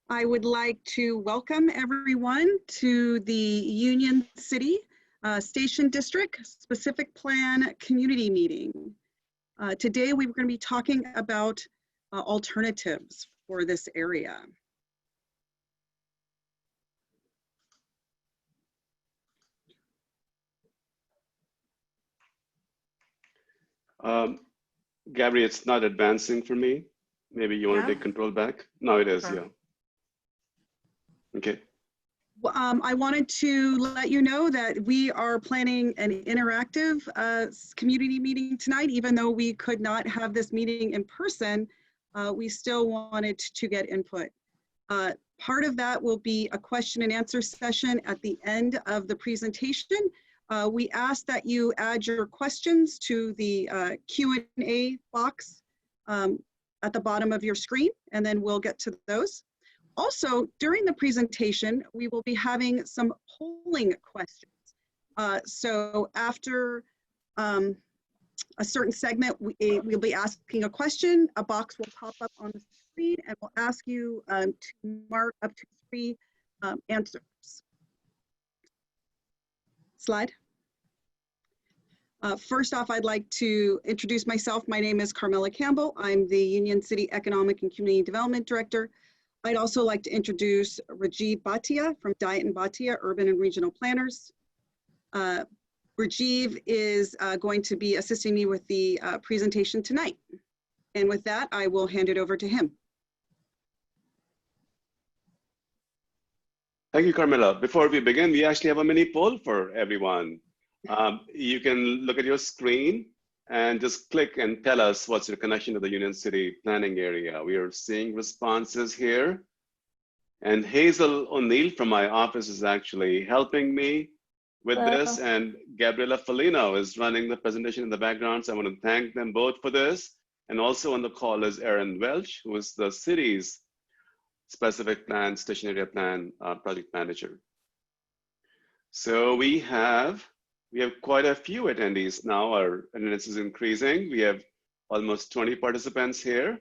I would like to welcome everyone to the Union City Station District Specific Plan Community Meeting. Today we're going to be talking about alternatives for this area. Gabby, it's not advancing for me. Maybe you want to take control back? No, it is, yeah. Okay. I wanted to let you know that we are planning an interactive community meeting tonight. Even though we could not have this meeting in person, we still wanted to get input. Part of that will be a question and answer session at the end of the presentation. We ask that you add your questions to the Q&A box at the bottom of your screen, and then we'll get to those. Also, during the presentation, we will be having some polling questions. So after a certain segment, we'll be asking a question. A box will pop up on the screen and we'll ask you to mark up to 3 answers. Slide. First off, I'd like to introduce myself. My name is Carmela Campbell. I'm the Union City Economic and Community Development Director. I'd also like to introduce Rajiv Bhatia from Diet and Bhatia, Urban and Regional Planners. Rajiv is going to be assisting me with the presentation tonight. And with that, I will hand it over to him. Thank you, Carmela. Before we begin, we actually have a mini poll for everyone. You can look at your screen and just click and tell us what's your connection to the Union City planning area. We are seeing responses here. And Hazel O'Neill from my office is actually helping me with this. And Gabriela Felino is running the presentation in the background. So I want to thank them both for this. And also on the call is Erin Welch, who is the city's specific plan, station area plan project manager. So we have quite a few attendees now. Our attendance is increasing. We have almost 20 participants here.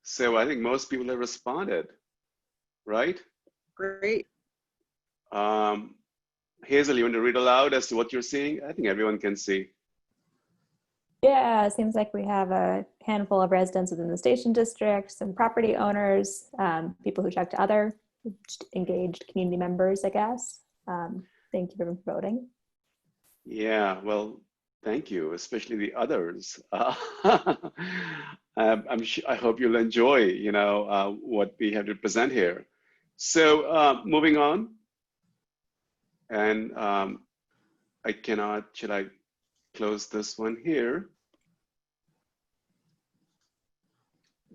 So I think most people have responded, right? Great. Hazel, you want to read aloud as to what you're seeing? I think everyone can see. Yeah, it seems like we have a handful of residents within the station district, some property owners, people who checked other engaged community members, I guess. Thank you for voting. Yeah, well, thank you, especially the others. I hope you'll enjoy, what we have to present here. So moving on, and should I close this one here?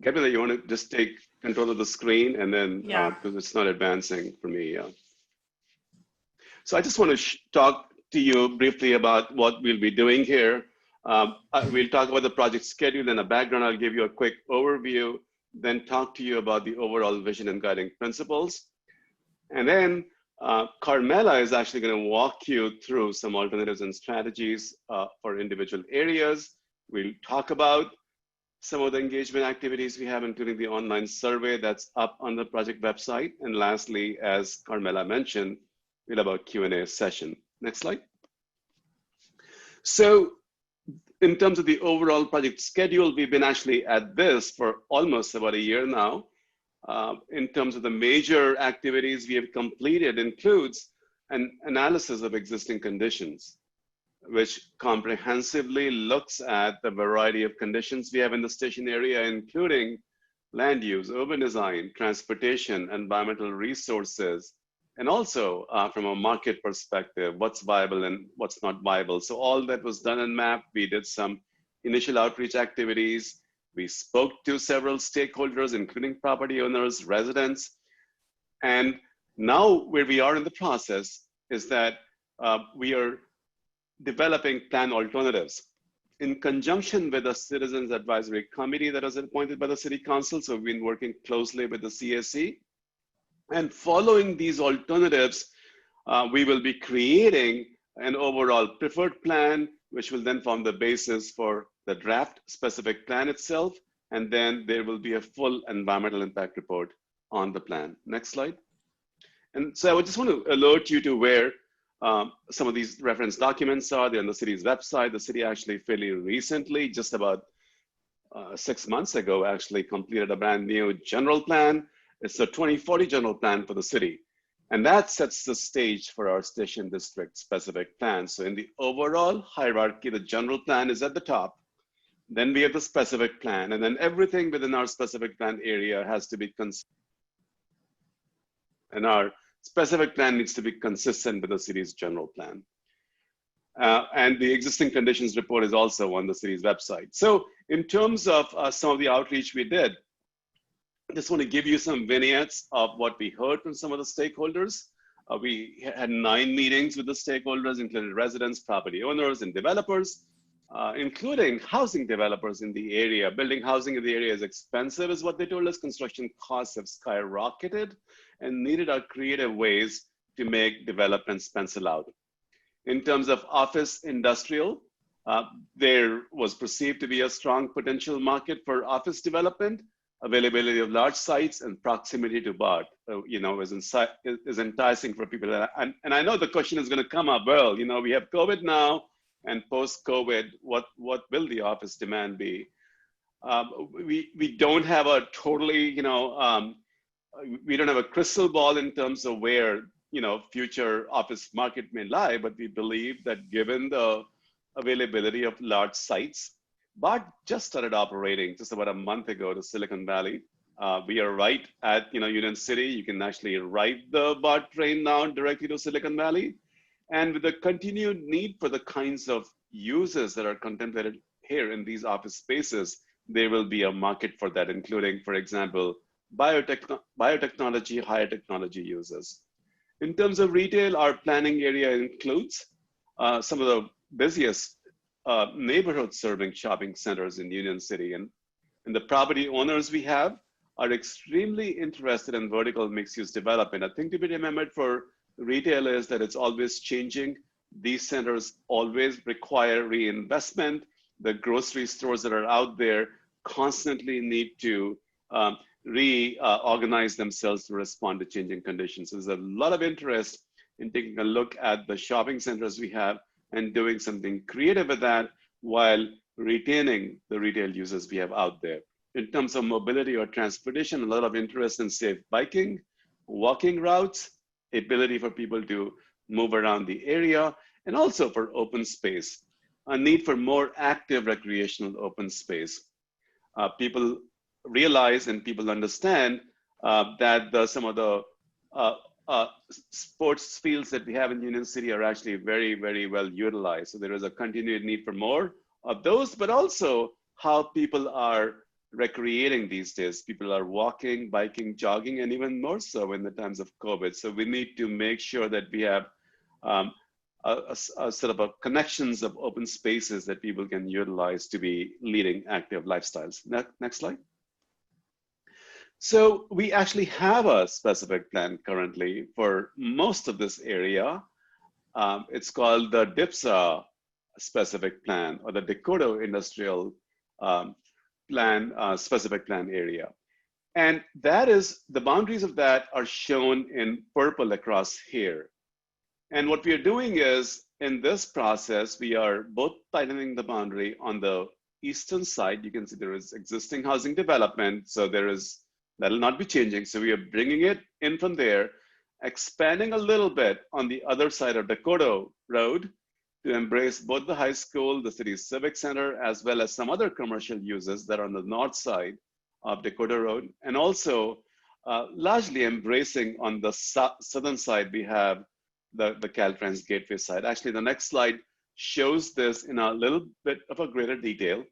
Gabriela, you want to just take control of the screen and then, because it's not advancing for me. So I just want to talk to you briefly about what we'll be doing here. We'll talk about the project schedule and a background. I'll give you a quick overview, then talk to you about the overall vision and guiding principles. And then Carmela is actually going to walk you through some alternatives and strategies for individual areas. We'll talk about some of the engagement activities we have, including the online survey that's up on the project website. And lastly, as Carmela mentioned, we'll have a Q&A session. Next slide. So in terms of the overall project schedule, we've been actually at this for almost about a year now. In terms of the major activities we have completed includes an analysis of existing conditions, which comprehensively looks at the variety of conditions we have in the station area, including land use, urban design, transportation, environmental resources, and also from a market perspective, what's viable and what's not viable. So all that was done and mapped. We did some initial outreach activities. We spoke to several stakeholders, including property owners, residents. And now where we are in the process is that we are developing plan alternatives in conjunction with a citizens advisory committee that was appointed by the city council. So we've been working closely with the CAC. And following these alternatives, we will be creating an overall preferred plan, which will then form the basis for the draft specific plan itself, and then there will be a full environmental impact report on the plan. Next slide. And so I just want to alert you to where some of these reference documents are. They're on the city's website. The city actually fairly recently, just about 6 months ago, actually completed a brand new general plan. It's the 2040 general plan for the city. And that sets the stage for our station district specific plan. So in the overall hierarchy, the general plan is at the top. Then we have the specific plan, and then everything within our specific plan area has to be consistent. And our specific plan needs to be consistent with the city's general plan. And the existing conditions report is also on the city's website. So in terms of some of the outreach we did, I just want to give you some vignettes of what we heard from some of the stakeholders. We had 9 meetings with the stakeholders, including residents, property owners, and developers, including housing developers in the area. Building housing in the area is expensive, is what they told us. Construction costs have skyrocketed and needed our creative ways to make developments pencil out. In terms of office industrial, there was perceived to be a strong potential market for office development. Availability of large sites and proximity to BART, is enticing for people. And I know the question is going to come up, well, we have COVID now, and post-COVID, what will the office demand be? We don't have a totally, we don't have a crystal ball in terms of where, future office market may lie, but we believe that given the availability of large sites, BART just started operating just about a month ago to Silicon Valley. We are right at Union City. You can actually ride the BART train now directly to Silicon Valley. And with the continued need for the kinds of uses that are contemplated here in these office spaces, there will be a market for that, including, for example, biotechnology, higher technology uses. In terms of retail, our planning area includes some of the busiest neighborhood serving shopping centers in Union City. And the property owners we have are extremely interested in vertical mixed use development. A thing to be remembered for retail is that it's always changing. These centers always require reinvestment. The grocery stores that are out there constantly need to reorganize themselves to respond to changing conditions. So there's a lot of interest in taking a look at the shopping centers we have and doing something creative with that while retaining the retail users we have out there. In terms of mobility or transportation, a lot of interest in safe biking, walking routes, ability for people to move around the area, and also for open space, a need for more active recreational open space. People realize and people understand that some of the sports fields that we have in Union City are actually very, very well utilized. So there is a continued need for more of those, but also how people are recreating these days. People are walking, biking, jogging, and even more so in the times of COVID. So we need to make sure that we have a sort of a connections of open spaces that people can utilize to be leading active lifestyles. Next slide. So we actually have a specific plan currently for most of this area. It's called the DIPSA specific plan, or the Dakota Industrial Plan specific plan area. And that is, the boundaries of that are shown in purple across here. And what we are doing is, in this process, we are both tightening the boundary on the eastern side. You can see there is existing housing development. So that'll not be changing. So we are bringing it in from there, expanding a little bit on the other side of Dakota Road to embrace both the high school, the city's civic center, as well as some other commercial uses that are on the north side of Dakota Road. And also largely embracing on the southern side, we have the Caltrans Gateway side. Actually, the next slide shows this in a little bit of a greater detail.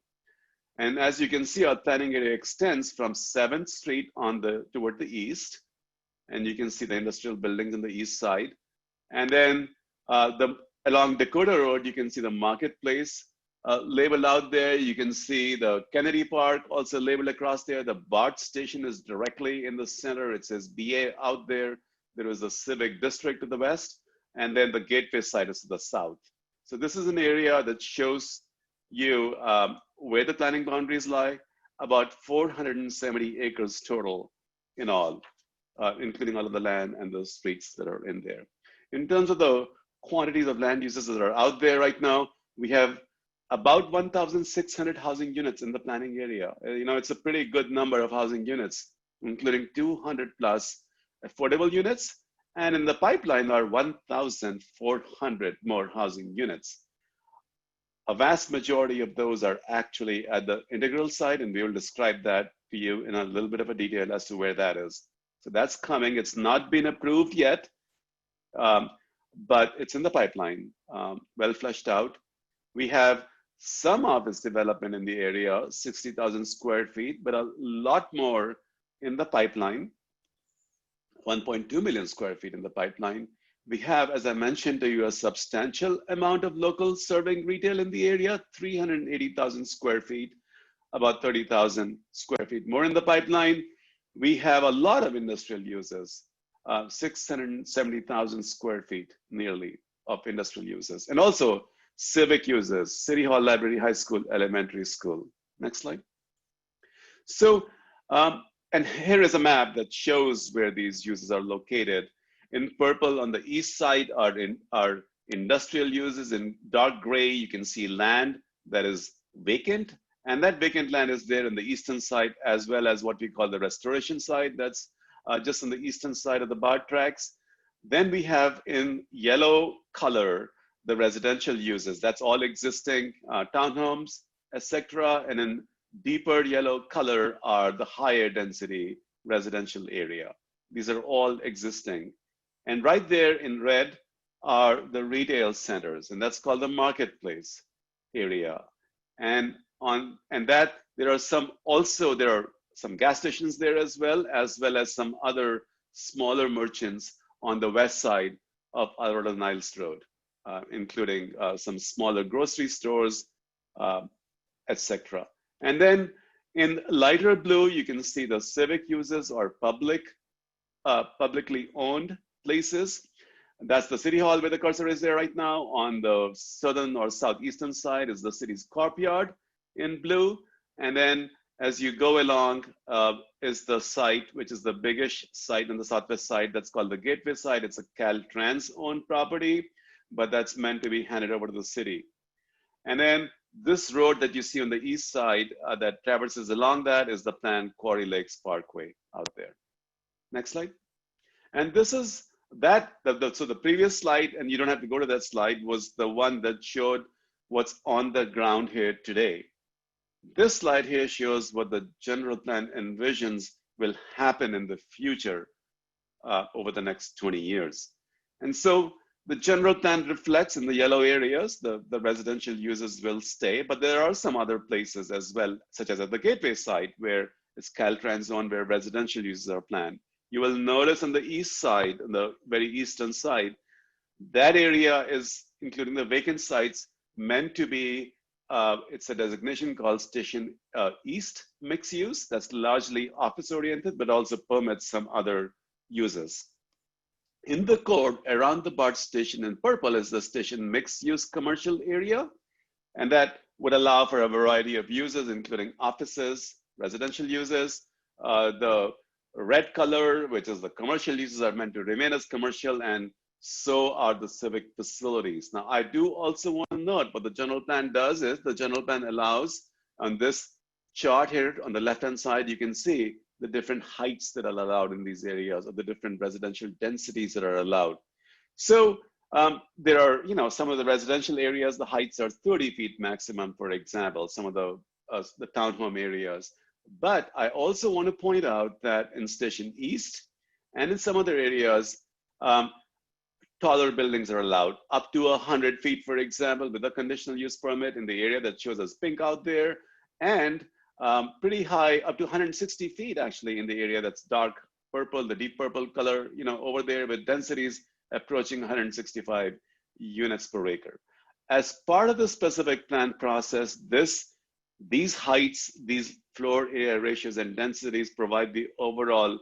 And as you can see, our planning area extends from 7th Street toward the east. And you can see the industrial buildings on the east side. And then along Dakota Road, you can see the marketplace labeled out there. You can see the Kennedy Park also labeled across there. The BART station is directly in the center. It says BA out there. There is a civic district to the west. And then the Gateway side is to the south. So this is an area that shows you where the planning boundaries lie. about 470 acres total in all, including all of the land and the streets that are in there. In terms of the quantities of land uses that are out there right now, we have about 1,600 housing units in the planning area. It's a pretty good number of housing units, including 200 plus affordable units. And in the pipeline are 1,400 more housing units. A vast majority of those are actually at the integral site, and we will describe that to you in a little bit of a detail as to where that is. So that's coming. It's not been approved yet, but it's in the pipeline, well fleshed out. We have some office development in the area, 60,000 square feet, but a lot more in the pipeline, 1.2 million square feet in the pipeline. We have, as I mentioned to you, a substantial amount of local serving retail in the area, 380,000 square feet, about 30,000 square feet more in the pipeline. We have a lot of industrial uses, 670,000 square feet nearly of industrial uses, and also civic uses, City Hall, Library, High School, Elementary School. Next slide. So, and here is a map that shows where these uses are located. In purple on the east side are industrial uses. In dark gray, you can see land that is vacant. And that vacant land is there on the eastern side, as well as what we call the restoration side. That's just on the eastern side of the BART tracks. Then we have in yellow color, the residential uses. That's all existing townhomes, etc. And in deeper yellow color are the higher density residential area. These are all existing. And right there in red are the retail centers, and that's called the marketplace area. And that there are some gas stations there as well as some other smaller merchants on the west side of Alvarado Niles Road, including some smaller grocery stores, etc. And then in lighter blue, you can see the civic uses or publicly owned places. That's the City Hall where the cursor is there right now. On the southern or southeastern side is the city's courtyard in blue. And then as you go along is the site, which is the biggest site on the southwest side. That's called the Gateway site. It's a Caltrans owned property, but that's meant to be handed over to the city. And then this road that you see on the east side that traverses along that is the planned Quarry Lakes Parkway out there. Next slide. And this is that, so the previous slide, and you don't have to go to that slide, was the one that showed what's on the ground here today. This slide here shows what the general plan envisions will happen in the future over the next 20 years. And so the general plan reflects in the yellow areas, the residential uses will stay, but there are some other places as well, such as at the Gateway site where it's Caltrans zone where residential uses are planned. You will notice on the east side, on the very eastern side, that area is, including the vacant sites, meant to be, it's a designation called Station East Mixed Use. That's largely office oriented, but also permits some other uses. In the code around the BART station in purple is the Station Mixed Use Commercial area. And that would allow for a variety of uses, including offices, residential uses. The red color, which is the commercial uses, are meant to remain as commercial, and so are the civic facilities. Now, I do also want to note what the general plan does is the general plan allows, on this chart here on the left-hand side, you can see the different heights that are allowed in these areas, or the different residential densities that are allowed. So there are, some of the residential areas, the heights are 30 feet maximum, for example, some of the townhome areas. But I also want to point out that in Station East and in some other areas, taller buildings are allowed up to 100 feet, for example, with a conditional use permit in the area that shows as pink out there, and pretty high, up to 160 feet actually in the area that's dark purple, the deep purple color, over there with densities approaching 165 units per acre. As part of the specific plan process, these heights, these floor area ratios and densities provide the overall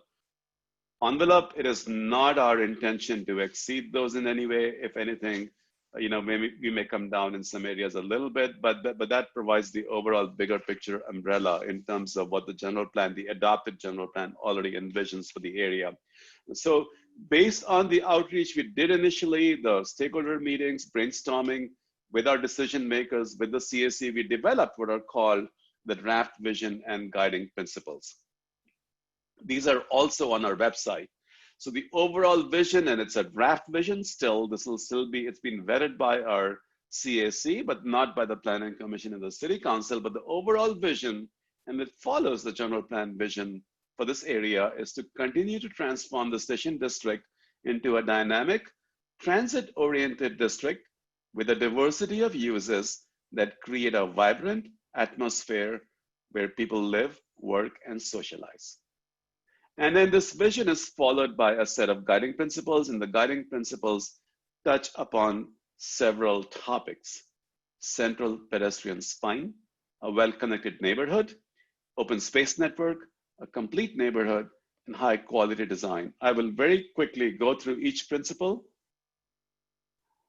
envelope. It is not our intention to exceed those in any way. If anything, maybe we may come down in some areas a little bit, but that provides the overall bigger picture umbrella in terms of what the general plan, the adopted general plan, already envisions for the area. So based on the outreach we did initially, the stakeholder meetings, brainstorming with our decision makers, with the CAC, we developed what are called the draft vision and guiding principles. These are also on our website. So the overall vision, and it's a draft vision still, this will still be, it's been vetted by our CAC, but not by the Planning Commission and the City Council, but the overall vision, and it follows the general plan vision for this area, is to continue to transform the Station District into a dynamic, transit-oriented district with a diversity of uses that create a vibrant atmosphere where people live, work, and socialize. And then this vision is followed by a set of guiding principles, and the guiding principles touch upon several topics: central pedestrian spine, a well-connected neighborhood, open space network, a complete neighborhood, and high quality design. I will very quickly go through each principle.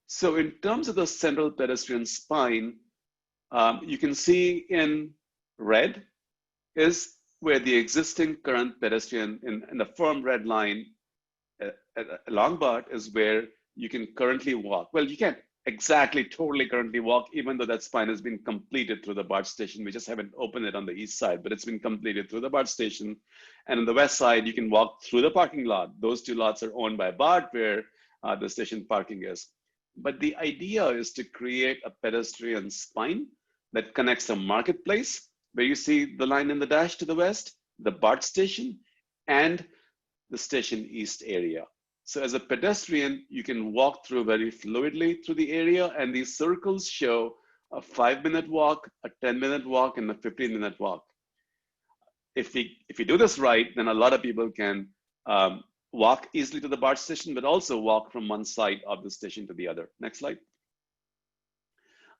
So in terms of the central pedestrian spine, you can see in red is where the existing current pedestrian in the firm red line along BART is where you can currently walk. Well, you can't exactly totally currently walk, even though that spine has been completed through the BART station. We just haven't opened it on the east side, but it's been completed through the BART station. And on the west side, you can walk through the parking lot. Those two lots are owned by BART, where the station parking is. But the idea is to create a pedestrian spine that connects the marketplace, where you see the line in the dash to the west, the BART station, and the station east area. So as a pedestrian, you can walk through very fluidly through the area, and these circles show a 5-minute walk, a 10-minute walk, and a 15-minute walk. If we do this right, then a lot of people can walk easily to the BART station, but also walk from one side of the station to the other. Next slide.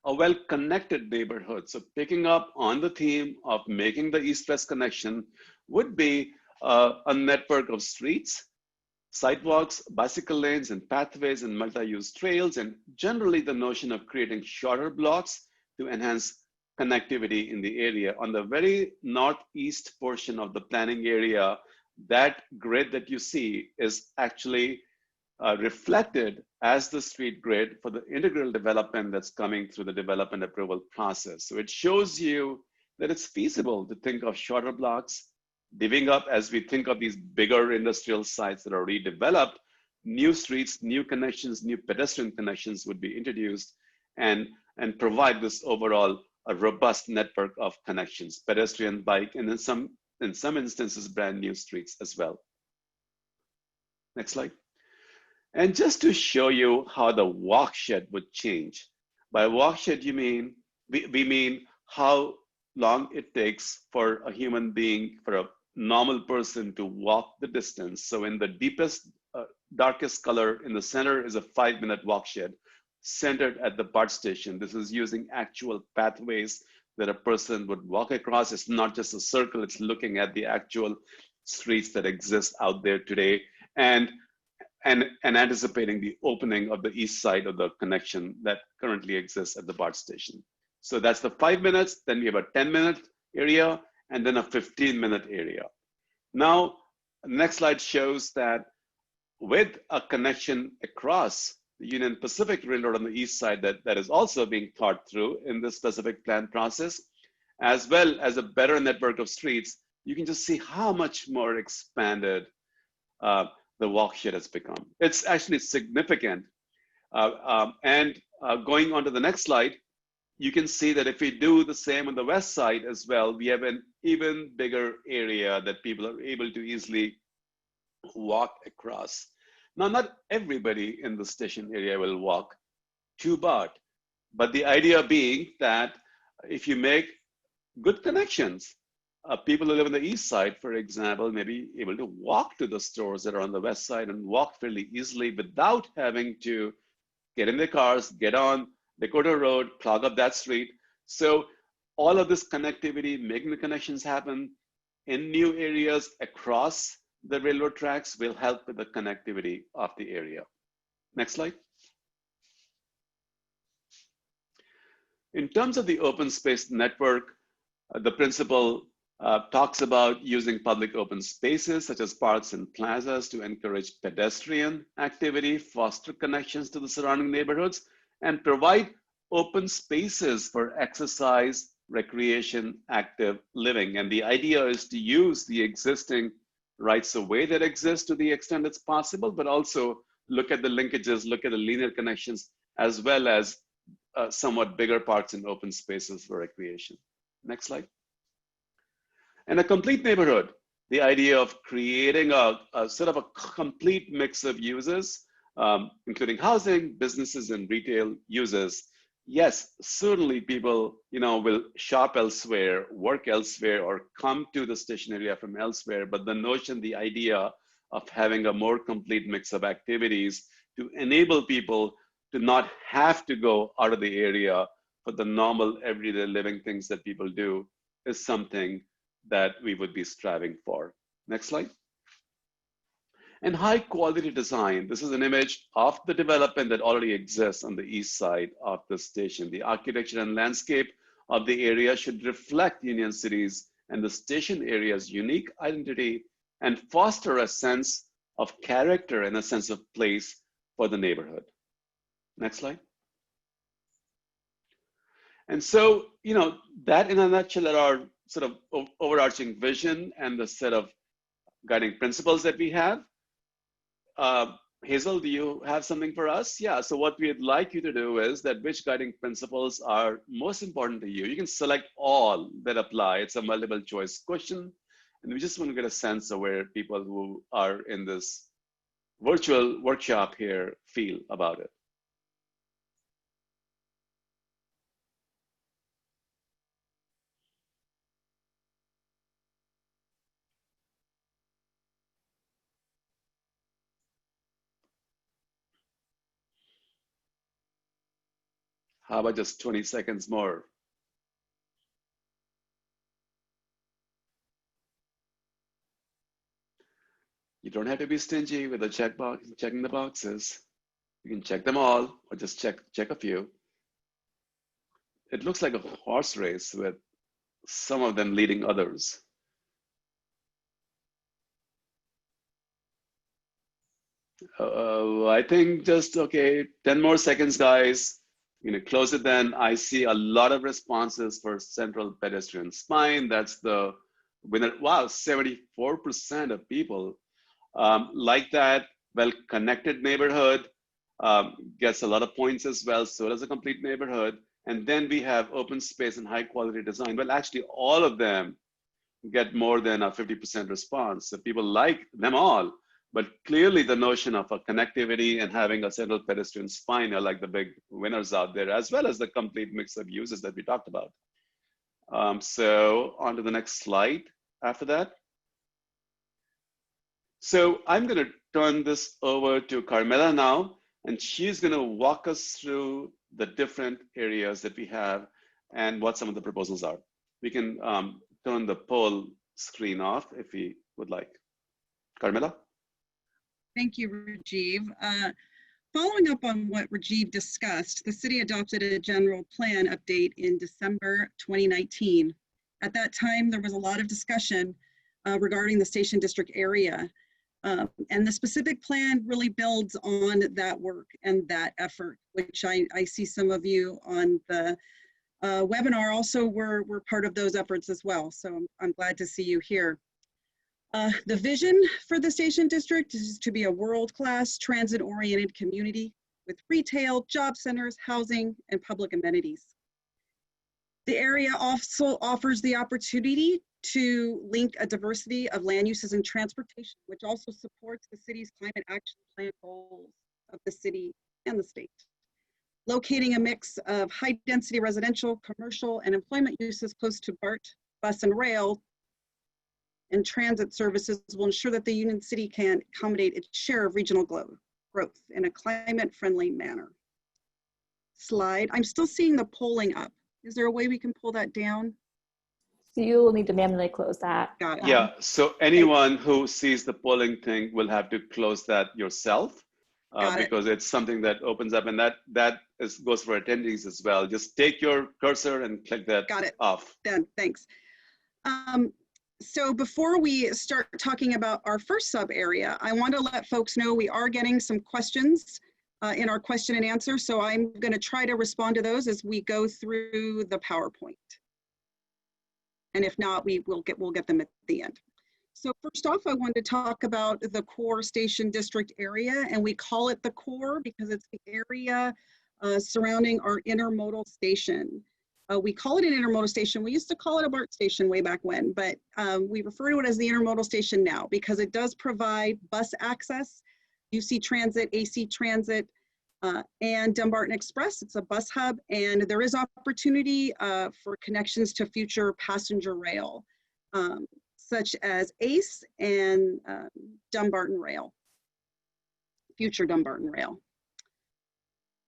A well-connected neighborhood. So picking up on the theme of making the east-west connection would be a network of streets, sidewalks, bicycle lanes, and pathways, and multi-use trails, and generally the notion of creating shorter blocks to enhance connectivity in the area. On the very northeast portion of the planning area, that grid that you see is actually reflected as the street grid for the integral development that's coming through the development approval process. So it shows you that it's feasible to think of shorter blocks, divvying up as we think of these bigger industrial sites that are already developed, new streets, new connections, new pedestrian connections would be introduced and provide this overall a robust network of connections, pedestrian, bike, and in some instances, brand new streets as well. Next slide. And just to show you how the walkshed would change. By walkshed, we mean how long it takes for a human being, for a normal person to walk the distance. So in the deepest, darkest color in the center is a 5-minute walkshed centered at the BART station. This is using actual pathways that a person would walk across. It's not just a circle, it's looking at the actual streets that exist out there today and anticipating the opening of the east side of the connection that currently exists at the BART station. So that's the 5 minutes, then we have a 10-minute area, and then a 15-minute area. Now, the next slide shows that with a connection across the Union Pacific Railroad on the east side that is also being thought through in this specific plan process, as well as a better network of streets, you can just see how much more expanded the walkshed has become. It's actually significant. Going on to the next slide, you can see that if we do the same on the west side as well, we have an even bigger area that people are able to easily walk across. Now, not everybody in the station area will walk to BART, but the idea being that if you make good connections, people who live on the east side, for example, may be able to walk to the stores that are on the west side and walk fairly easily without having to get in their cars, get on Dakota Road, clog up that street. So all of this connectivity, making the connections happen in new areas across the railroad tracks will help with the connectivity of the area. Next slide. In terms of the open space network, the principle talks about using public open spaces such as parks and plazas to encourage pedestrian activity, foster connections to the surrounding neighborhoods, and provide open spaces for exercise, recreation, active living. And the idea is to use the existing rights of way that exist to the extent it's possible, but also look at the linkages, look at the linear connections, as well as somewhat bigger parks and open spaces for recreation. Next slide. And a complete neighborhood, the idea of creating a sort of a complete mix of uses, including housing, businesses, and retail uses. Yes, certainly people, will shop elsewhere, work elsewhere, or come to the station area from elsewhere. But the notion, the idea of having a more complete mix of activities to enable people to not have to go out of the area for the normal everyday living things that people do is something that we would be striving for. Next slide. And high quality design. This is an image of the development that already exists on the east side of the station. The architecture and landscape of the area should reflect Union City's and the station area's unique identity and foster a sense of character and a sense of place for the neighborhood. Next slide. And so, that in a nutshell are our sort of overarching vision and the set of guiding principles that we have. Hazel, do you have something for us? Yeah, so what we'd like you to do is that which guiding principles are most important to you. You can select all that apply. It's a multiple choice question. And we just want to get a sense of where people who are in this virtual workshop here feel about it. How about just 20 seconds more? You don't have to be stingy with the checking the boxes. You can check them all or just check a few. It looks like a horse race with some of them leading others. I think just, okay, 10 more seconds, guys. Close it then. I see a lot of responses for central pedestrian spine. That's the winner. Wow, 74% of people like that. Well-connected neighborhood gets a lot of points as well. So does a complete neighborhood. And then we have open space and high quality design. Well, actually all of them get more than a 50% response. So people like them all. But clearly the notion of a connectivity and having a central pedestrian spine are like the big winners out there, as well as the complete mix of uses that we talked about. So on to the next slide after that. So I'm going to turn this over to Carmela now, and she's going to walk us through the different areas that we have and what some of the proposals are. We can turn the poll screen off if we would like. Carmela? Thank you, Rajiv. Following up on what Rajiv discussed, the city adopted a general plan update in December 2019. At that time, there was a lot of discussion regarding the Station District area. And the specific plan really builds on that work and that effort, which I see some of you on the webinar also were part of those efforts as well. So I'm glad to see you here. The vision for the Station District is to be a world-class transit-oriented community with retail, job centers, housing, and public amenities. The area also offers the opportunity to link a diversity of land uses and transportation, which also supports the city's climate action plan goals of the city and the state. Locating a mix of high-density residential, commercial, and employment uses close to BART, bus and rail, and transit services will ensure that the Union City can accommodate its share of regional growth in a climate-friendly manner. Slide. I'm still seeing the polling up. Is there a way we can pull that down? So you will need to manually close that. Got it. Yeah, so anyone who sees the polling thing will have to close that yourself. Got it. because it's something that opens up, and that goes for attendees as well. Just take your cursor and click that Got it. off. Done. Thanks. So before we start talking about our first sub area, I want to let folks know we are getting some questions in our question and answer. So I'm going to try to respond to those as we go through the PowerPoint. And if not, we'll get them at the end. So first off, I wanted to talk about the core station district area, and we call it the core because it's the area surrounding our intermodal station. We call it an intermodal station. We used to call it a BART station way back when, but we refer to it as the intermodal station now because it does provide bus access, UC Transit, AC Transit, and Dumbarton Express. It's a bus hub, and there is opportunity for connections to future passenger rail, such as ACE and Dumbarton Rail, future Dumbarton Rail.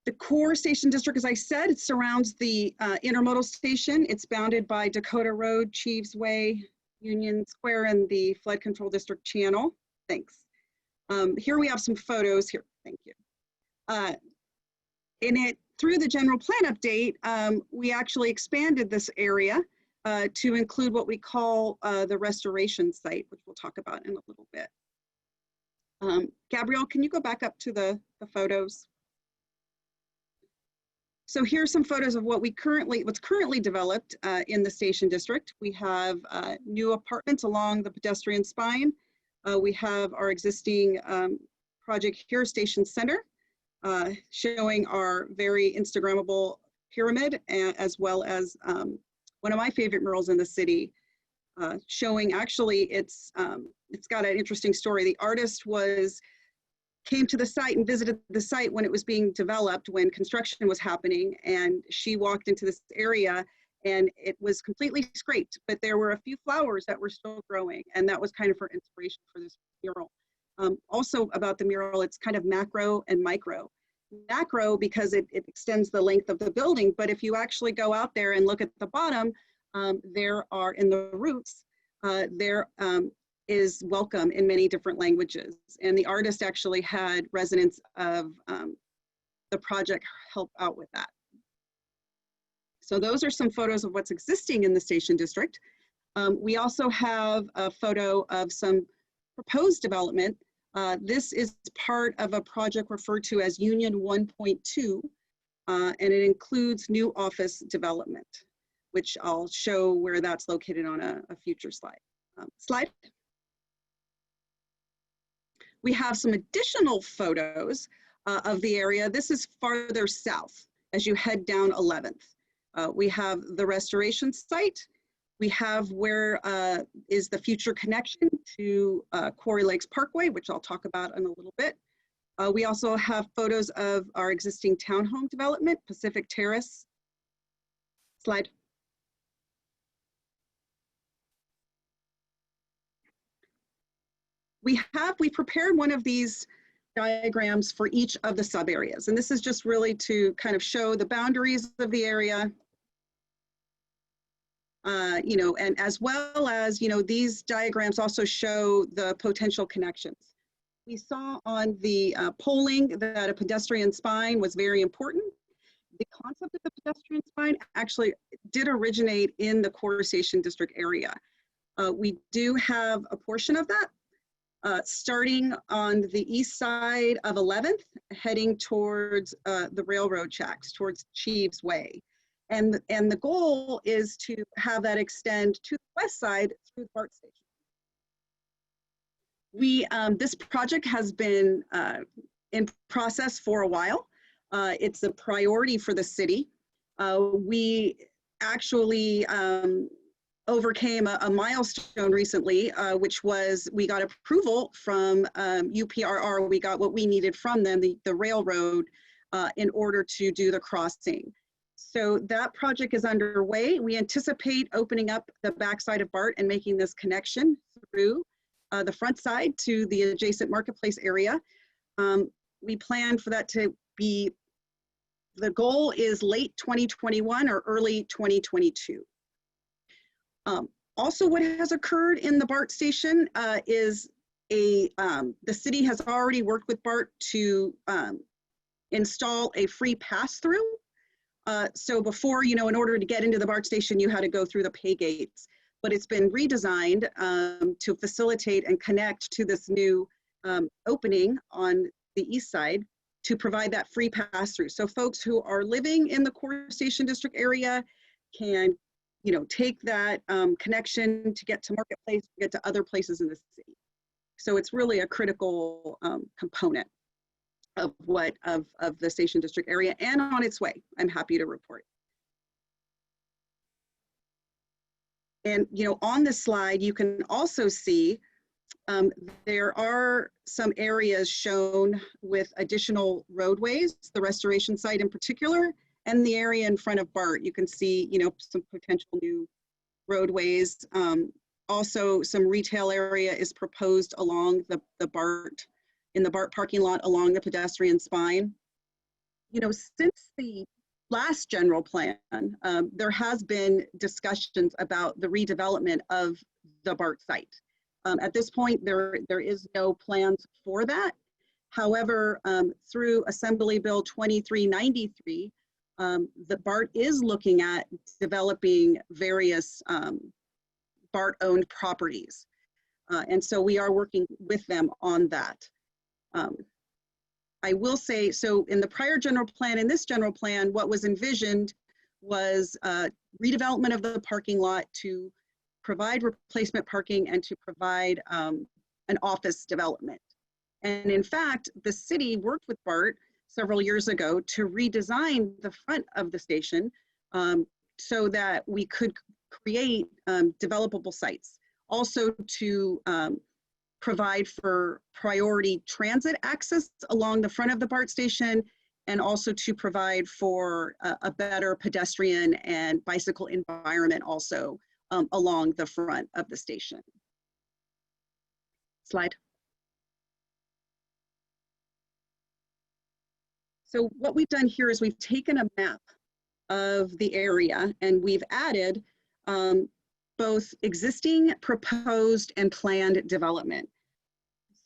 The core station district, as I said, it surrounds the intermodal station. It's bounded by Dakota Road, Cheeves Way, Union Square, and the Flood Control District Channel. Thanks. Here we have some photos here. Thank you. Through the general plan update, we actually expanded this area to include what we call the restoration site, which we'll talk about in a little bit. Gabrielle, can you go back up to the photos? So here's some photos of what's currently developed in the station district. We have new apartments along the pedestrian spine. We have our existing project here, Station Center, showing our very Instagrammable pyramid, as well as one of my favorite murals in the city, showing actually it's got an interesting story. The artist came to the site and visited the site when it was being developed, when construction was happening, and she walked into this area and it was completely scraped, but there were a few flowers that were still growing, and that was kind of her inspiration for this mural. Also about the mural, it's kind of macro and micro. Macro because it extends the length of the building, but if you actually go out there and look at the bottom, there are, in the roots, there is welcome in many different languages. And the artist actually had residents of the project help out with that. So those are some photos of what's existing in the station district. We also have a photo of some proposed development. This is part of a project referred to as Union 1.2, and it includes new office development, which I'll show where that's located on a future slide. Slide. We have some additional photos of the area. This is farther south as you head down 11th. We have the restoration site. We have where is the future connection to Quarry Lakes Parkway, which I'll talk about in a little bit. We also have photos of our existing townhome development, Pacific Terrace. Slide. We prepared one of these diagrams for each of the sub areas, and this is just really to kind of show the boundaries of the area. And as well as, these diagrams also show the potential connections. We saw on the polling that a pedestrian spine was very important. The concept of the pedestrian spine actually did originate in the core station district area. We do have a portion of that starting on the east side of 11th, heading towards the railroad tracks, towards Cheeves Way. And the goal is to have that extend to the west side through the BART station. This project has been in process for a while. It's a priority for the city. We actually overcame a milestone recently, which was we got approval from UPRR. We got what we needed from them, the railroad, in order to do the crossing. So that project is underway. We anticipate opening up the backside of BART and making this connection through the front side to the adjacent marketplace area. We plan for that to be, the goal is late 2021 or early 2022. Also, what has occurred in the BART station is the city has already worked with BART to install a free pass-through. So before, in order to get into the BART station, you had to go through the pay gates, but it's been redesigned to facilitate and connect to this new opening on the east side to provide that free pass-through. So folks who are living in the core station district area can, take that connection to get to Marketplace, to get to other places in the city. So it's really a critical component of the station district area, and on its way, I'm happy to report. And on this slide, you can also see there are some areas shown with additional roadways, the restoration site in particular, and the area in front of BART. You can see, some potential new roadways. Also, some retail area is proposed along the BART, in the BART parking lot along the pedestrian spine. Since the last general plan, there has been discussions about the redevelopment of the BART site. At this point, there is no plans for that. However, through Assembly Bill 2393, the BART is looking at developing various BART-owned properties. And so we are working with them on that. I will say, so in the prior general plan, in this general plan, what was envisioned was redevelopment of the parking lot to provide replacement parking and to provide an office development. And in fact, the city worked with BART several years ago to redesign the front of the station so that we could create developable sites. Also to provide for priority transit access along the front of the BART station, and also to provide for a better pedestrian and bicycle environment also along the front of the station. Slide. So what we've done here is we've taken a map of the area and we've added both existing, proposed, and planned development.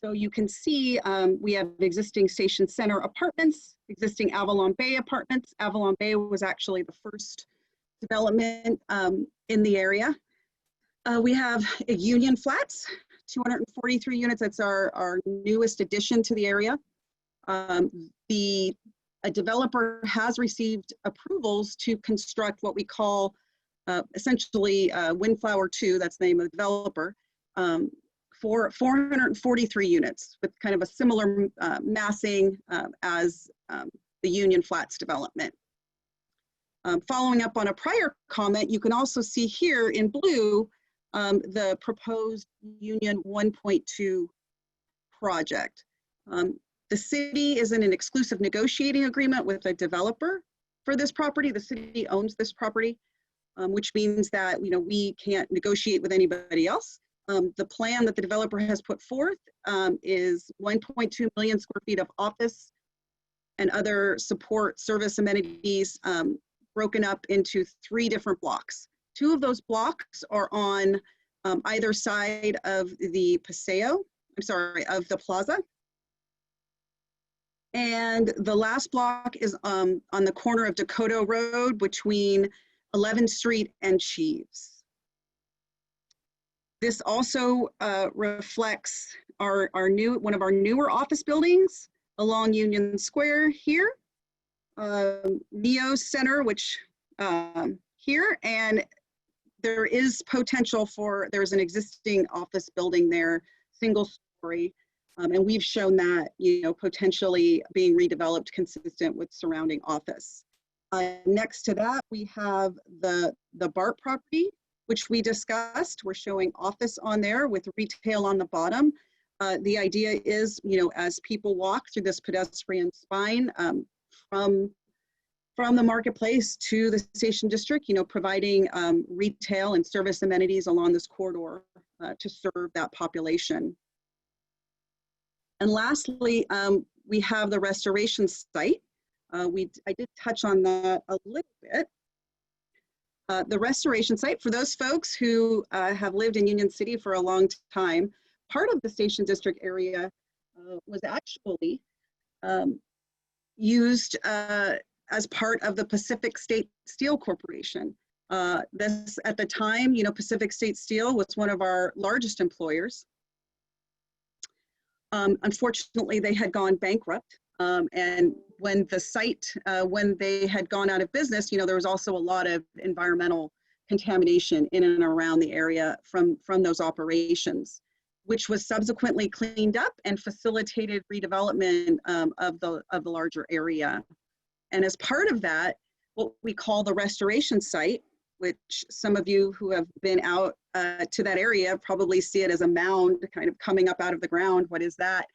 So you can see we have existing Station Center apartments, existing Avalon Bay apartments. Avalon Bay was actually the first development in the area. We have Union Flats, 243 units. That's our newest addition to the area. A developer has received approvals to construct what we call essentially Windflower 2, that's the name of the developer, for 443 units with kind of a similar massing as the Union Flats development. Following up on a prior comment, you can also see here in blue the proposed Union 1.2 project. The city is in an exclusive negotiating agreement with a developer for this property. The city owns this property, which means that we can't negotiate with anybody else. The plan that the developer has put forth is 1.2 million square feet of office and other support service amenities broken up into 3 different blocks. 2 of those blocks are on either side of the of the plaza. And the last block is on the corner of Dakota Road between 11th Street and Cheeves. This also reflects one of our newer office buildings along Union Square here, Neo Center, which here, and there is potential for, there's an existing office building there, single story, and we've shown that, potentially being redeveloped consistent with surrounding office. Next to that, we have the BART property, which we discussed. We're showing office on there with retail on the bottom. The idea is, as people walk through this pedestrian spine from the Marketplace to the Station District, providing retail and service amenities along this corridor to serve that population. And lastly, we have the restoration site. I did touch on that a little bit. The restoration site, for those folks who have lived in Union City for a long time, part of the Station District area was actually used as part of the Pacific State Steel Corporation. This, at the time, Pacific State Steel was one of our largest employers. Unfortunately, they had gone bankrupt. And when the site, when they had gone out of business, there was also a lot of environmental contamination in and around the area from those operations, which was subsequently cleaned up and facilitated redevelopment of the larger area. And as part of that, what we call the restoration site, which some of you who have been out to that area probably see it as a mound kind of coming up out of the ground. What is that?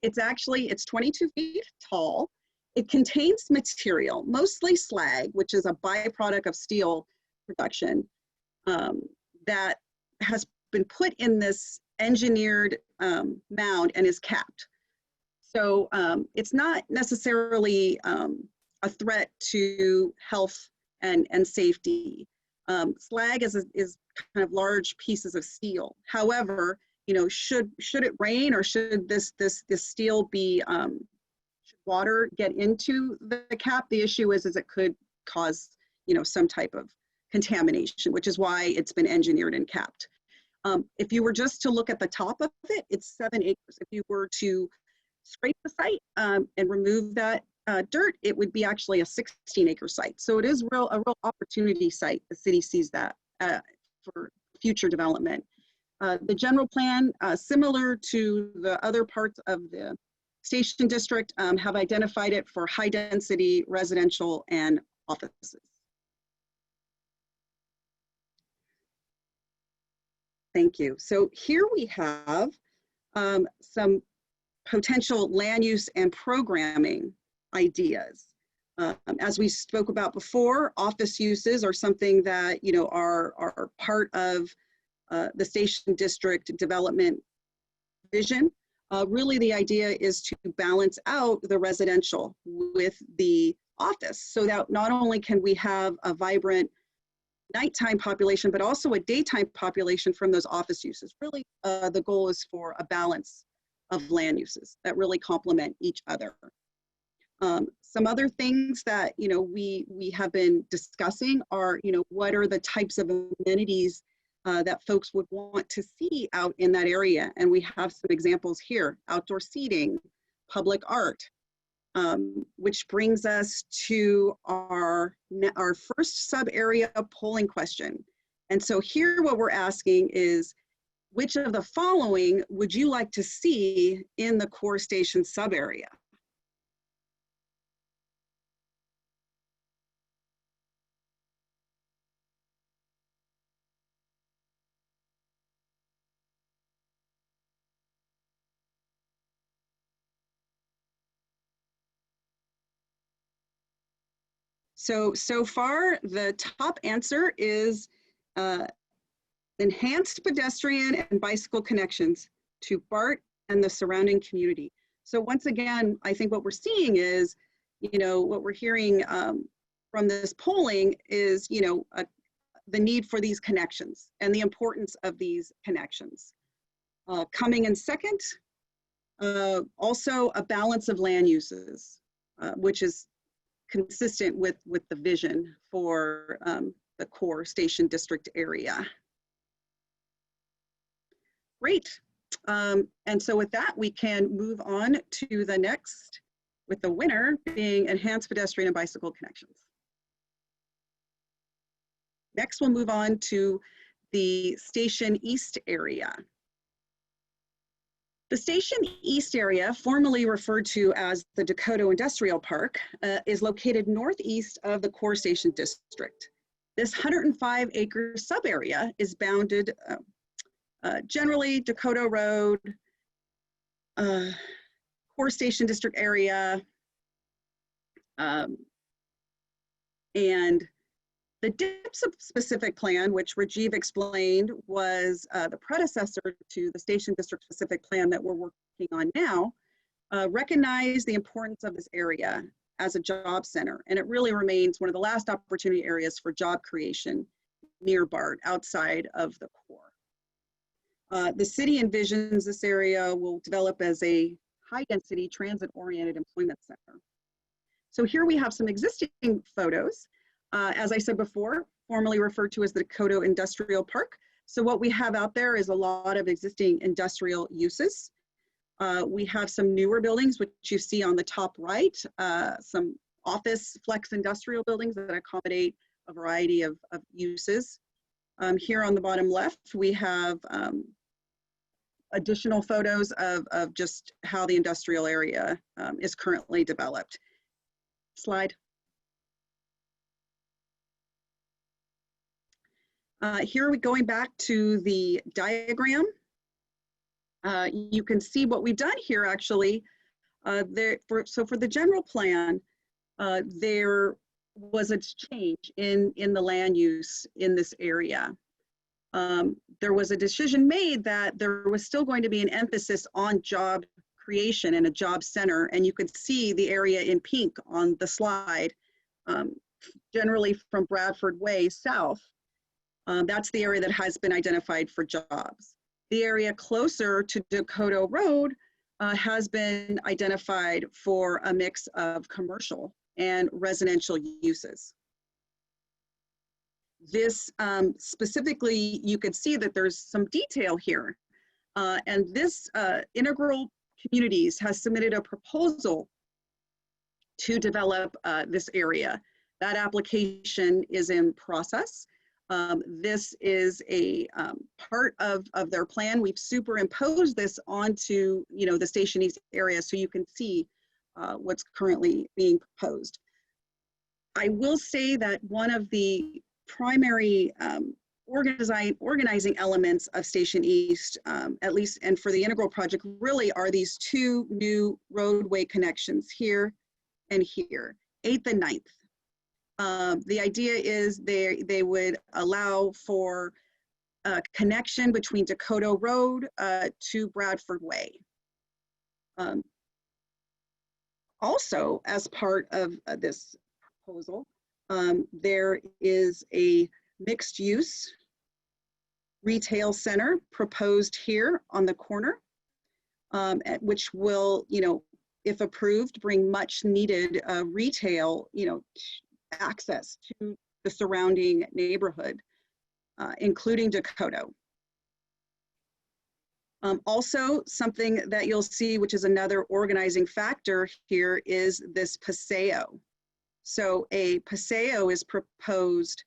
It's 22 feet tall. It contains material, mostly slag, which is a byproduct of steel production, that has been put in this engineered mound and is capped. So it's not necessarily a threat to health and safety. Slag is kind of large pieces of steel. However, should it rain, or should this steel be, should water get into the cap? The issue is it could cause, some type of contamination, which is why it's been engineered and capped. If you were just to look at the top of it, it's 7 acres. If you were to scrape the site and remove that dirt, it would be actually a 16-acre site. So it is a real opportunity site. The city sees that for future development. The general plan, similar to the other parts of the Station District, have identified it for high-density residential and offices. Thank you. So here we have some potential land use and programming ideas. As we spoke about before, office uses are something that are part of the Station District development vision. Really, the idea is to balance out the residential with the office, so that not only can we have a vibrant nighttime population, but also a daytime population from those office uses. Really, the goal is for a balance of land uses that really complement each other. Some other things that we have been discussing are what are the types of amenities that folks would want to see out in that area, and we have some examples here: outdoor seating, public art, which brings us to our first sub-area polling question. And so here what we're asking is, which of the following would you like to see in the core station sub-area? So far, the top answer is enhanced pedestrian and bicycle connections to BART and the surrounding community. So once again, I think what we're seeing is, what we're hearing from this polling is, the need for these connections and the importance of these connections. Coming in second, also a balance of land uses, which is consistent with the vision for the core Station District area. Great. And so with that, we can move on to the next, with the winner being enhanced pedestrian and bicycle connections. Next, we'll move on to the Station East area. The Station East area, formerly referred to as the Dakota Industrial Park, is located northeast of the core Station District. This 105-acre sub-area is bounded generally Dakota Road, core Station District area, and the DIPS specific plan, which Rajiv explained, was the predecessor to the Station District specific plan that we're working on now, recognized the importance of this area as a job center. And it really remains one of the last opportunity areas for job creation near BART, outside of the core. The city envisions this area will develop as a high-density transit-oriented employment center. So here we have some existing photos. As I said before, formerly referred to as the Dakota Industrial Park. So what we have out there is a lot of existing industrial uses. We have some newer buildings, which you see on the top right, some office flex industrial buildings that accommodate a variety of uses. Here on the bottom left, we have additional photos of just how the industrial area is currently developed. Slide. Here we're going back to the diagram. You can see what we've done here actually. So for the general plan, there was a change in the land use in this area. There was a decision made that there was still going to be an emphasis on job creation and a job center, and you could see the area in pink on the slide, generally from Bradford Way south. That's the area that has been identified for jobs. The area closer to Dakota Road has been identified for a mix of commercial and residential uses. This specifically, you could see that there's some detail here. And this Integral Communities has submitted a proposal to develop this area. That application is in process. This is a part of their plan. We've superimposed this onto, the Station East area so you can see what's currently being proposed. I will say that one of the primary organizing elements of Station East, at least, and for the Integral project, really are these two new roadway connections here and here, 8th and 9th. The idea is they would allow for a connection between Dakota Road to Bradford Way. Also, as part of this proposal, there is a mixed-use retail center proposed here on the corner, which will, if approved, bring much-needed retail, access to the surrounding neighborhood, including Dakota. Also, something that you'll see, which is another organizing factor here, is this Paseo. So a Paseo is proposed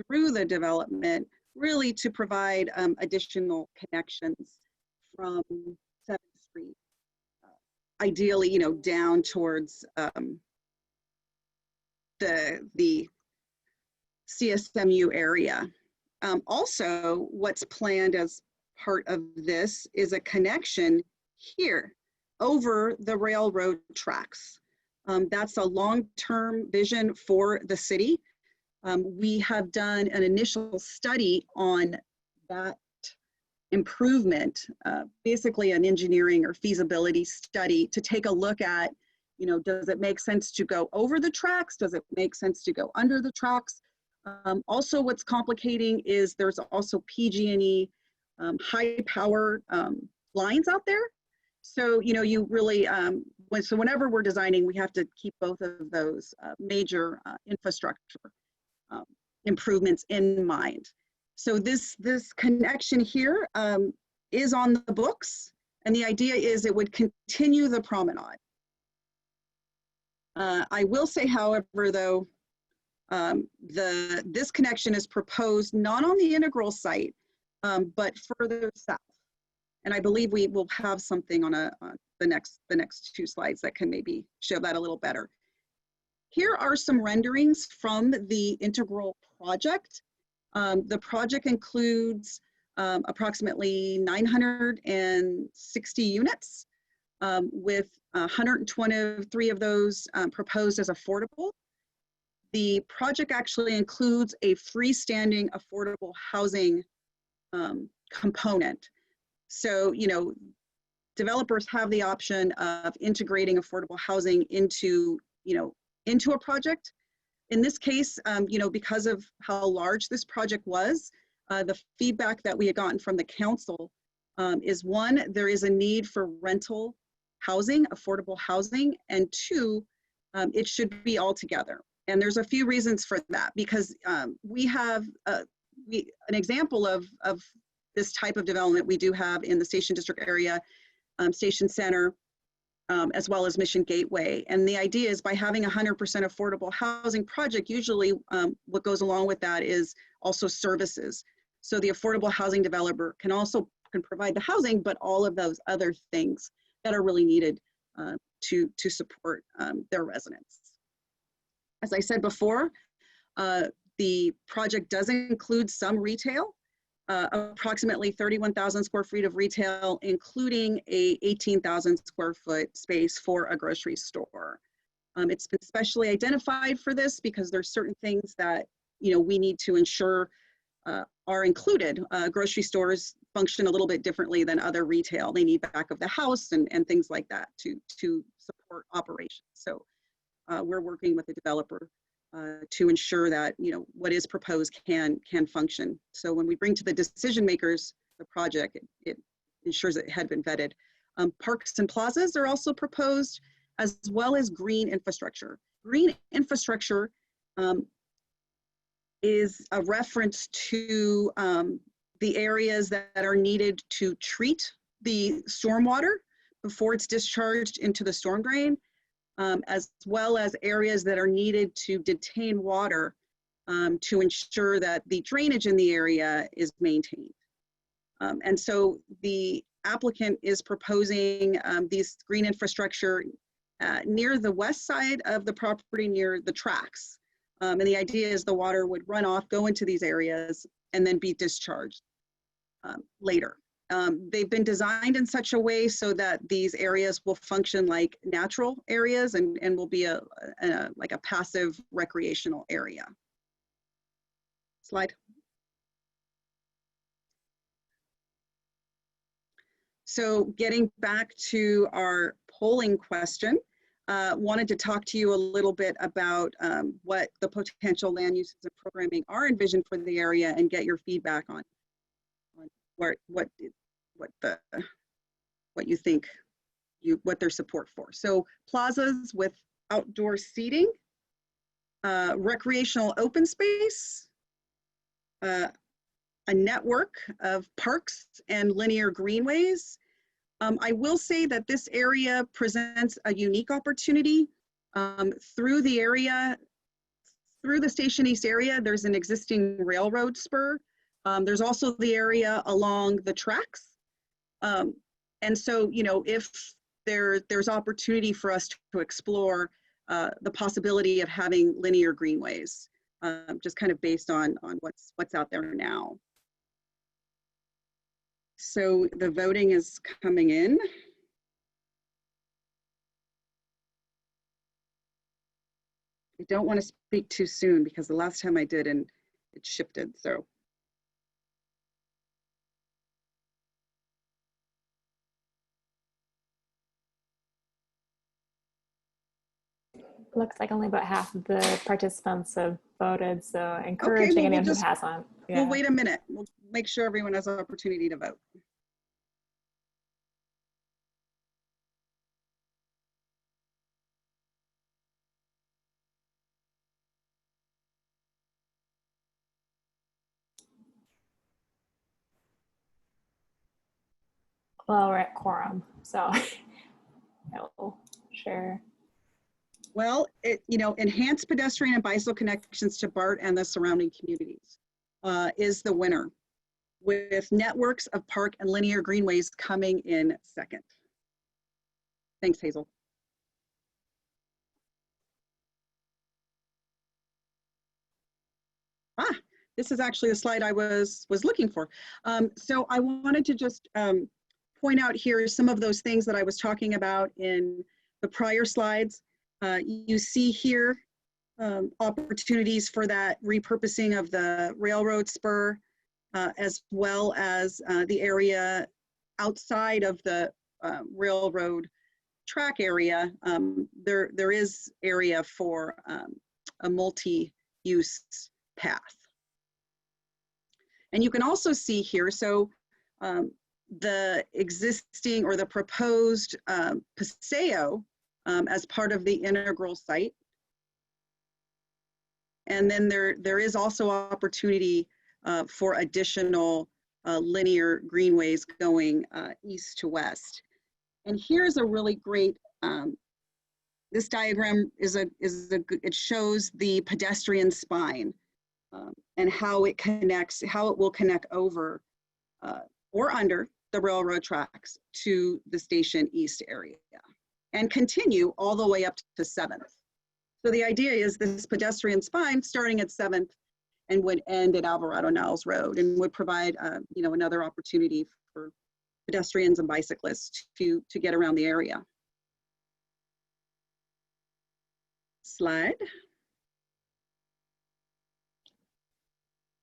through the development really to provide additional connections from 7th Street, ideally, down towards the CSMU area. Also, what's planned as part of this is a connection here over the railroad tracks. That's a long-term vision for the city. We have done an initial study on that improvement, basically an engineering or feasibility study to take a look at, does it make sense to go over the tracks? Does it make sense to go under the tracks? Also, what's complicating is there's also PG&E high power lines out there. So, you really, so whenever we're designing, we have to keep both of those major infrastructure improvements in mind. So this connection here is on the books, and the idea is it would continue the promenade. I will say, however, though, this connection is proposed not on the Integral site, but further south. And I believe we will have something on the next two slides that can maybe show that a little better. Here are some renderings from the Integral project. The project includes approximately 960 units, with 123 of those proposed as affordable. The project actually includes a freestanding affordable housing component. So, developers have the option of integrating affordable housing into a project. In this case, because of how large this project was, the feedback that we had gotten from the council is one, there is a need for rental housing, affordable housing, and two, it should be all together. And there's a few reasons for that, because we have an example of this type of development we do have in the Station District area, Station Center, as well as Mission Gateway. And the idea is by having 100% affordable housing project, usually what goes along with that is also services. So the affordable housing developer can provide the housing, but all of those other things that are really needed to support their residents. As I said before, the project does include some retail, approximately 31,000 square feet of retail, including a 18,000 square foot space for a grocery store. It's been specially identified for this because there's certain things that we need to ensure are included. Grocery stores function a little bit differently than other retail. They need back of the house and things like that to support operations. So we're working with the developer to ensure that what is proposed can function. So when we bring to the decision makers the project, it ensures it had been vetted. Parks and plazas are also proposed, as well as green infrastructure. Green infrastructure is a reference to the areas that are needed to treat the stormwater before it's discharged into the storm drain, as well as areas that are needed to detain water to ensure that the drainage in the area is maintained. And so the applicant is proposing these green infrastructure near the west side of the property, near the tracks. And the idea is the water would run off, go into these areas, and then be discharged later. They've been designed in such a way so that these areas will function like natural areas and will be like a passive recreational area. Slide. So getting back to our polling question, wanted to talk to you a little bit about what the potential land uses and programming are envisioned for the area and get your feedback on what you think, what their support for. So plazas with outdoor seating, recreational open space, a network of parks and linear greenways. I will say that this area presents a unique opportunity. Through the area, through the Station East area, there's an existing railroad spur. There's also the area along the tracks. And so, if there's opportunity for us to explore the possibility of having linear greenways, just kind of based on what's out there now. So the voting is coming in. I don't want to speak too soon because the last time I did and it shifted, so. Looks like only about half of the participants have voted, so encouraging anyone who hasn't. Yeah. We'll wait a minute. We'll make sure everyone has an opportunity to vote. Well, we're at quorum, so I will share. Well, enhance pedestrian and bicycle connections to BART and the surrounding communities is the winner, with networks of park and linear greenways coming in second. Thanks, Hazel. This is actually the slide I was looking for. So I wanted to just point out here some of those things that I was talking about in the prior slides. You see here opportunities for that repurposing of the railroad spur, as well as the area outside of the railroad track area. There is area for a multi-use path. And you can also see here, so the existing or the proposed Paseo as part of the integral site. And then there is also opportunity for additional linear greenways going east to west. And here's a really great, this diagram it shows the pedestrian spine and how it connects, how it will connect over or under the railroad tracks to the Station East area and continue all the way up to 7th. So the idea is this pedestrian spine starting at 7th and would end at Alvarado Niles Road and would provide another opportunity for pedestrians and bicyclists to get around the area. Slide.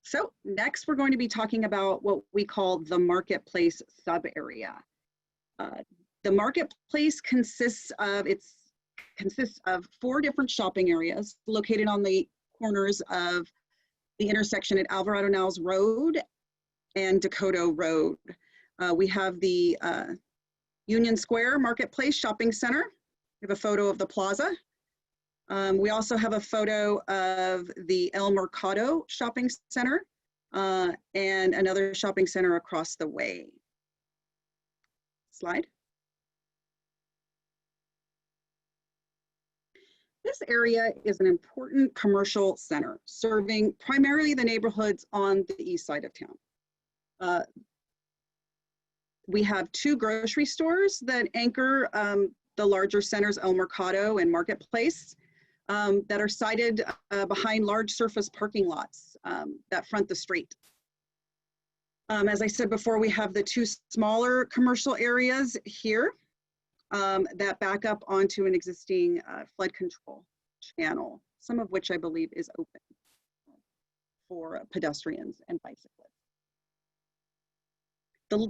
So next we're going to be talking about what we call the marketplace sub-area. The marketplace consists of 4 different shopping areas located on the corners of the intersection at Alvarado Niles Road and Dakota Road. We have the Union Square Marketplace Shopping Center. We have a photo of the plaza. We also have a photo of the El Mercado Shopping Center and another shopping center across the way. Slide. This area is an important commercial center serving primarily the neighborhoods on the east side of town. We have 2 grocery stores that anchor the larger centers, El Mercado and Marketplace, that are sited behind large surface parking lots that front the street. As I said before, we have the 2 smaller commercial areas here that back up onto an existing flood control channel, some of which I believe is open for pedestrians and bicyclists.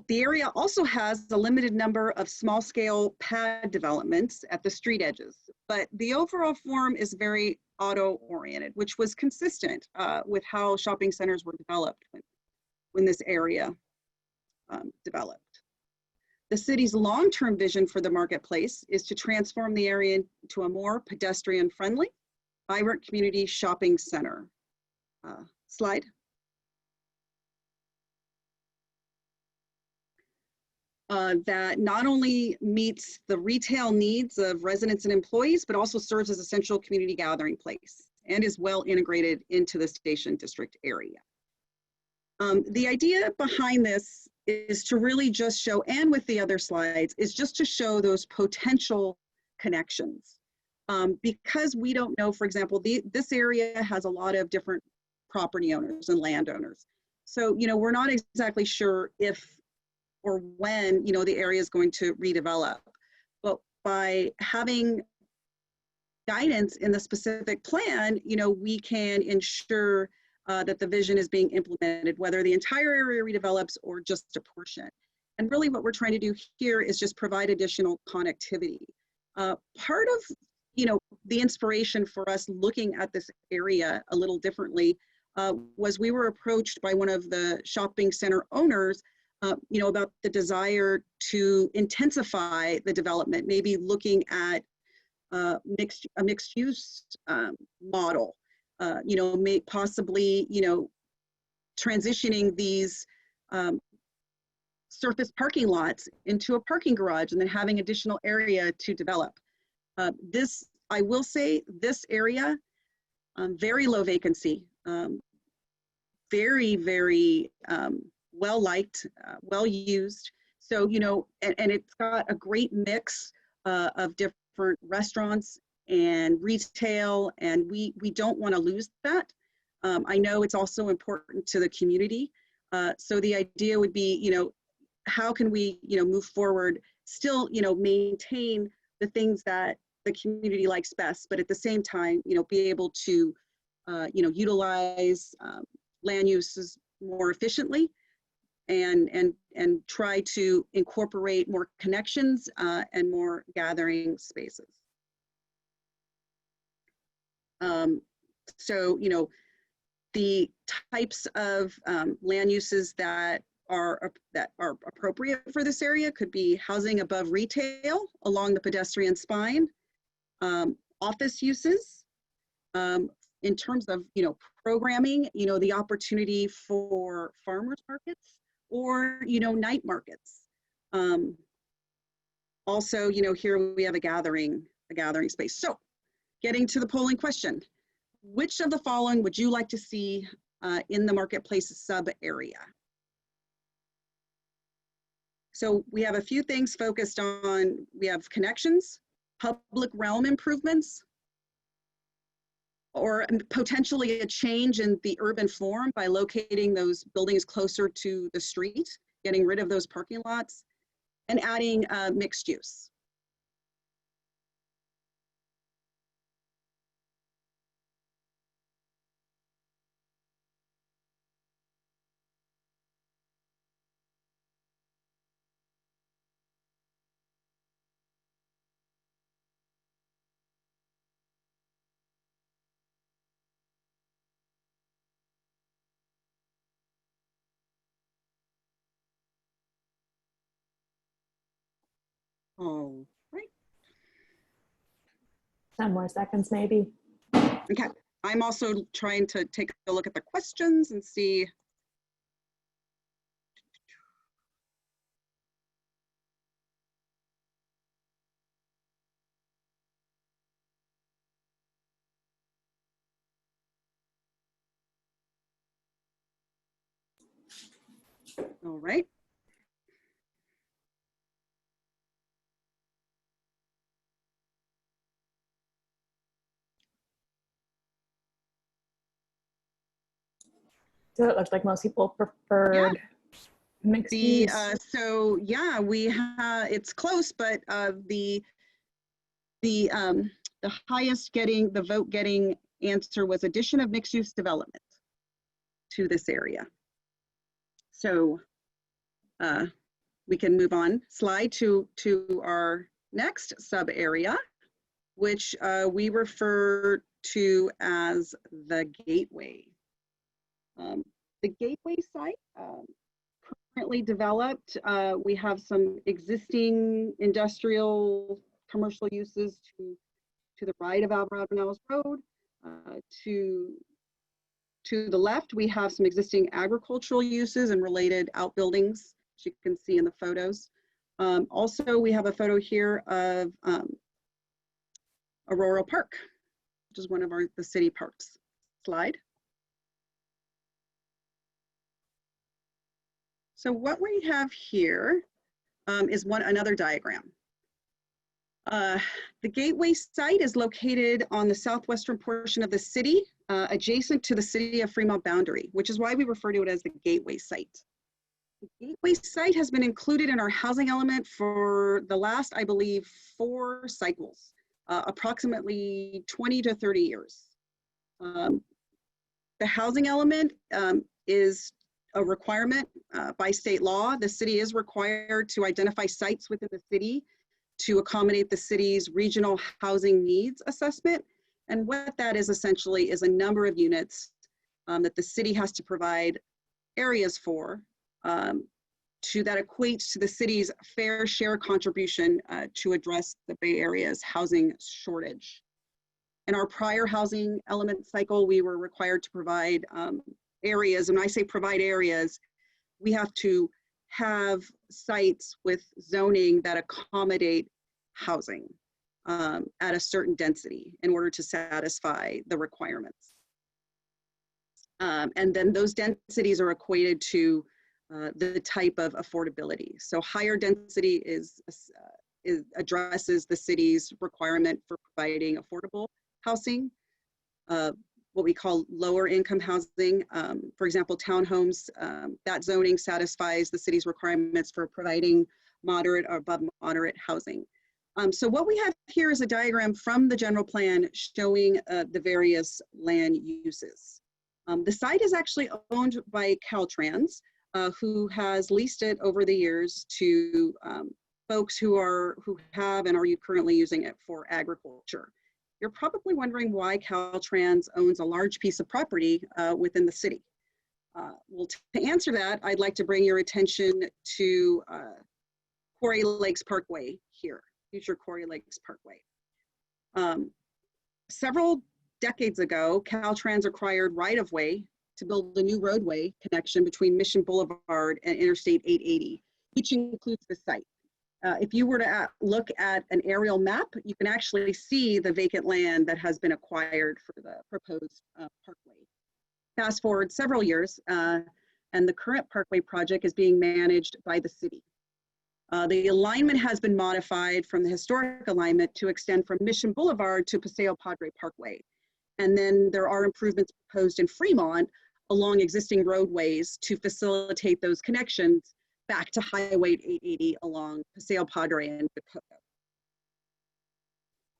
The area also has a limited number of small-scale pad developments at the street edges, but the overall form is very auto-oriented, which was consistent with how shopping centers were developed when this area developed. The city's long-term vision for the marketplace is to transform the area into a more pedestrian-friendly, vibrant community shopping center. Slide. That not only meets the retail needs of residents and employees, but also serves as a central community gathering place and is well integrated into the Station District area. The idea behind this is to really just show, and with the other slides, is just to show those potential connections. Because we don't know, for example, this area has a lot of different property owners and landowners. So, we're not exactly sure if or when, the area is going to redevelop. But by having guidance in the specific plan, we can ensure that the vision is being implemented, whether the entire area redevelops or just a portion. And really what we're trying to do here is just provide additional connectivity. Part of, the inspiration for us looking at this area a little differently was we were approached by one of the shopping center owners about the desire to intensify the development, maybe looking at a mixed use model, possibly, transitioning these surface parking lots into a parking garage and then having additional area to develop. I will say this area, very low vacancy, very, very well-liked, well-used. So, and it's got a great mix of different restaurants and retail, and we don't want to lose that. I know it's also important to the community. So the idea would be, how can we, move forward, still, maintain the things that the community likes best, but at the same time, be able to, utilize land uses more efficiently and try to incorporate more connections and more gathering spaces. So, the types of land uses that that are appropriate for this area could be housing above retail along the pedestrian spine, office uses. In terms of, programming, the opportunity for farmers markets or, night markets. Also, here we have a gathering space. So getting to the polling question, which of the following would you like to see in the marketplace sub area? So we have a few things focused on, we have connections, public realm improvements, or potentially a change in the urban form by locating those buildings closer to the street, getting rid of those parking lots, and adding mixed use. All right. 10 more seconds, maybe. Okay. I'm also trying to take a look at the questions and see. All right. So it looks like most people preferred mixed use. So yeah, it's close, but the highest the vote getting answer was addition of mixed use development to this area. So we can move on slide to our next sub area, which we refer to as the gateway. The gateway site, currently developed, we have some existing industrial commercial uses to the right of Alvarado Pinellas Road. To the left, we have some existing agricultural uses and related outbuildings, as you can see in the photos. Also, we have a photo here of Aurora Park, which is one of the city parks. Slide. So what we have here is another diagram. The gateway site is located on the southwestern portion of the city, adjacent to the city of Fremont boundary, which is why we refer to it as the gateway site. The gateway site has been included in our housing element for the last, I believe, 4 cycles, approximately 20 to 30 years. The housing element is a requirement by state law. The city is required to identify sites within the city to accommodate the city's regional housing needs assessment. And what that is essentially is a number of units that the city has to provide areas for that equates to the city's fair share contribution to address the Bay Area's housing shortage. In our prior housing element cycle, we were required to provide areas, and when I say provide areas, we have to have sites with zoning that accommodate housing at a certain density in order to satisfy the requirements. And then those densities are equated to the type of affordability. So higher density addresses the city's requirement for providing affordable housing. What we call lower income housing. For example, townhomes, that zoning satisfies the city's requirements for providing moderate or above moderate housing. So what we have here is a diagram from the general plan showing the various land uses. The site is actually owned by Caltrans, who has leased it over the years to folks who have and are currently using it for agriculture. You're probably wondering why Caltrans owns a large piece of property within the city. Well, to answer that, I'd like to bring your attention to Quarry Lakes Parkway here, future Quarry Lakes Parkway. Several decades ago, Caltrans acquired right-of-way to build a new roadway connection between Mission Boulevard and Interstate 880, which includes the site. If you were to look at an aerial map, you can actually see the vacant land that has been acquired for the proposed parkway. Fast forward several years, and the current parkway project is being managed by the city. The alignment has been modified from the historic alignment to extend from Mission Boulevard to Paseo Padre Parkway. And then there are improvements proposed in Fremont along existing roadways to facilitate those connections back to Highway 880 along Paseo Padre and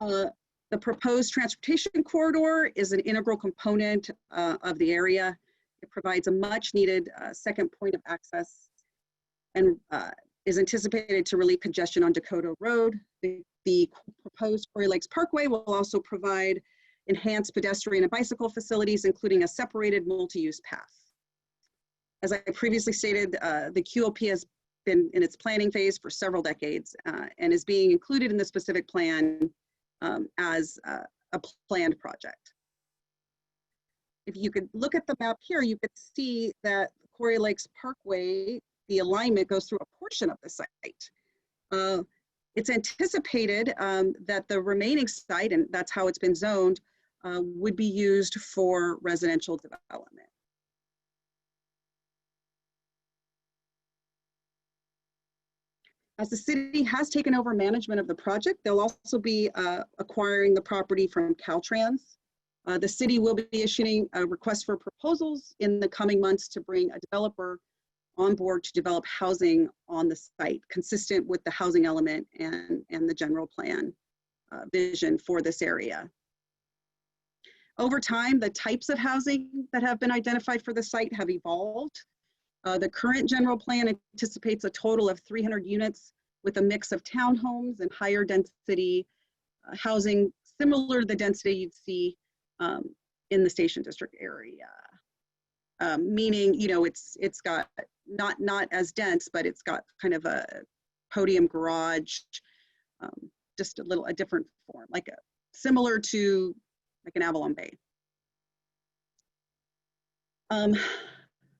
Dakota. The proposed transportation corridor is an integral component of the area. It provides a much needed second point of access and is anticipated to relieve congestion on Dakota Road. The proposed Quarry Lakes Parkway will also provide enhanced pedestrian and bicycle facilities, including a separated multi-use path. As I previously stated, the QLP has been in its planning phase for several decades and is being included in the specific plan as a planned project. If you could look at the map here, you could see that Quarry Lakes Parkway, the alignment goes through a portion of the site. It's anticipated that the remaining site, and that's how it's been zoned, would be used for residential development. As the city has taken over management of the project, they'll also be acquiring the property from Caltrans. The city will be issuing a request for proposals in the coming months to bring a developer on board to develop housing on the site, consistent with the housing element and the general plan vision for this area. Over time, the types of housing that have been identified for the site have evolved. The current general plan anticipates a total of 300 units with a mix of townhomes and higher density housing, similar to the density you'd see in the Station District area. Meaning, you know, it's got not as dense, but it's got kind of a podium garage, just a different form, like similar to like an Avalon Bay.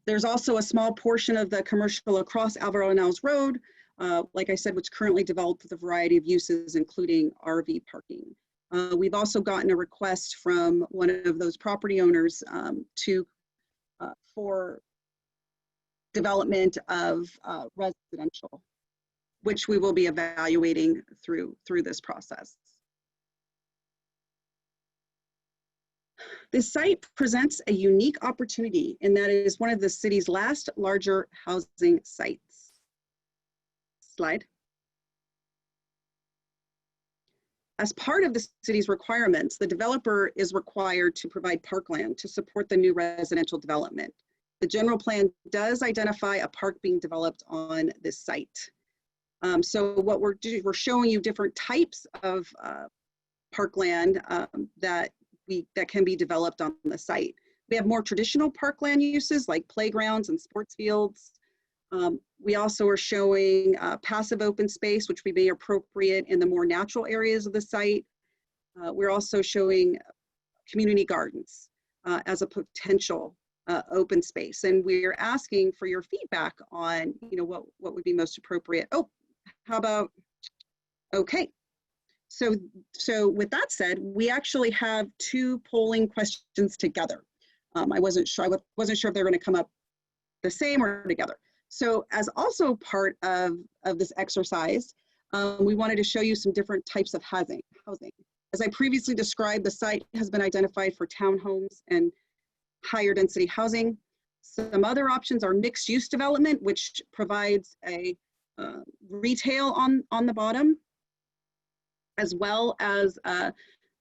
There's also a small portion of the commercial across Alvaro Niles Road, like I said, which currently developed with a variety of uses, including RV parking. We've also gotten a request from one of those property owners for development of residential, which we will be evaluating through this process. This site presents a unique opportunity in that it is one of the city's last larger housing sites. Slide. As part of the city's requirements, the developer is required to provide parkland to support the new residential development. The general plan does identify a park being developed on this site. So what we're showing you different types of parkland that can be developed on the site. We have more traditional parkland uses like playgrounds and sports fields. We also are showing passive open space, which would be appropriate in the more natural areas of the site. We're also showing community gardens as a potential open space. And we're asking for your feedback on, you know, what would be most appropriate. Oh, how about, okay. So with that said, we actually have two polling questions together. I wasn't sure if they were going to come up the same or together. So as also part of this exercise, we wanted to show you some different types of housing. As I previously described, the site has been identified for townhomes and higher density housing. Some other options are mixed use development, which provides a retail on the bottom, as well as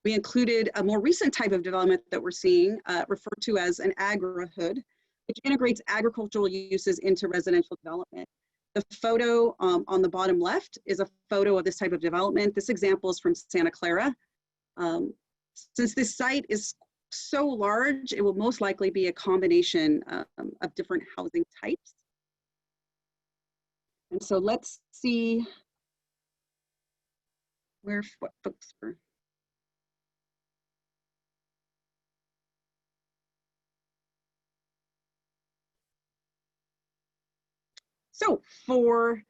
we included a more recent type of development that we're seeing referred to as an agri-hood, which integrates agricultural uses into residential development. The photo on the bottom left is a photo of this type of development. This example is from Santa Clara. Since this site is so large, it will most likely be a combination of different housing types. And so let's see where what folks are. So for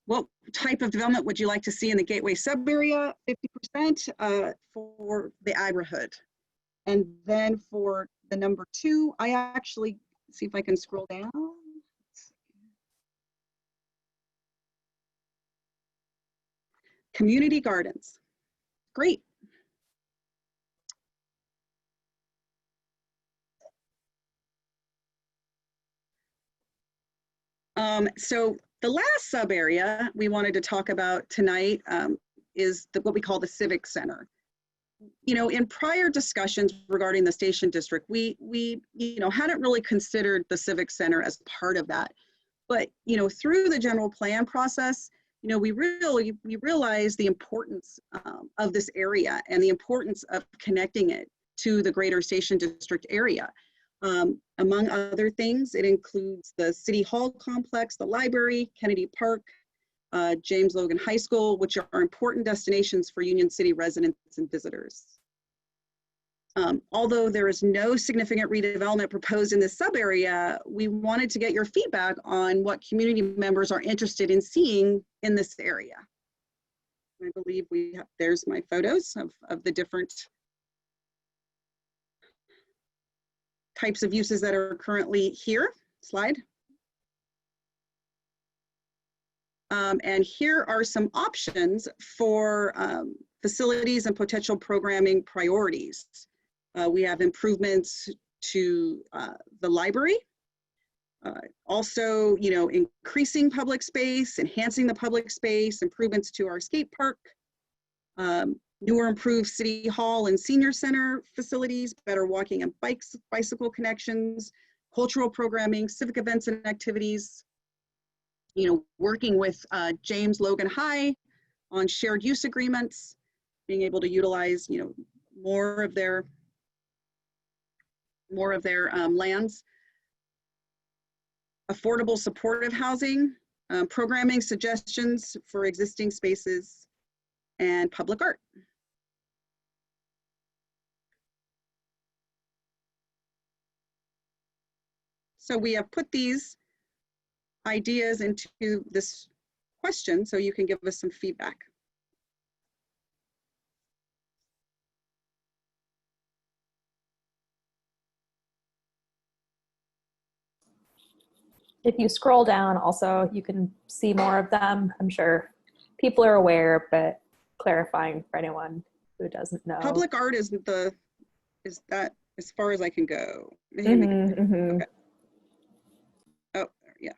what type of development would you like to see in the Gateway sub-area? 50% for the agri-hood. And then for the number 2, I actually, see if I can scroll down. Community gardens. Great. So the last sub area we wanted to talk about tonight is what we call the Civic Center. You know, in prior discussions regarding the Station District, we hadn't really considered the Civic Center as part of that. But, you know, through the general plan process, you know, we realized the importance of this area and the importance of connecting it to the greater Station District area. Among other things, it includes the City Hall complex, the library, Kennedy Park, James Logan High School, which are important destinations for Union City residents and visitors. Although there is no significant redevelopment proposed in this sub-area, we wanted to get your feedback on what community members are interested in seeing in this area. I believe there's my photos of the different types of uses that are currently here. Slide. And here are some options for facilities and potential programming priorities. We have improvements to the library. Also, you know, increasing public space, enhancing the public space, improvements to our skate park, newer improved City Hall and Senior Center facilities, better walking and bicycle connections, cultural programming, civic events and activities, you know, working with James Logan High on shared use agreements, being able to utilize, you know, more of their lands, affordable supportive housing, programming suggestions for existing spaces, and public art. So we have put these ideas into this question so you can give us some feedback. If you scroll down also, you can see more of them. I'm sure people are aware, but clarifying for anyone who doesn't know. Public art is that as far as I can go. Okay. Oh, yeah.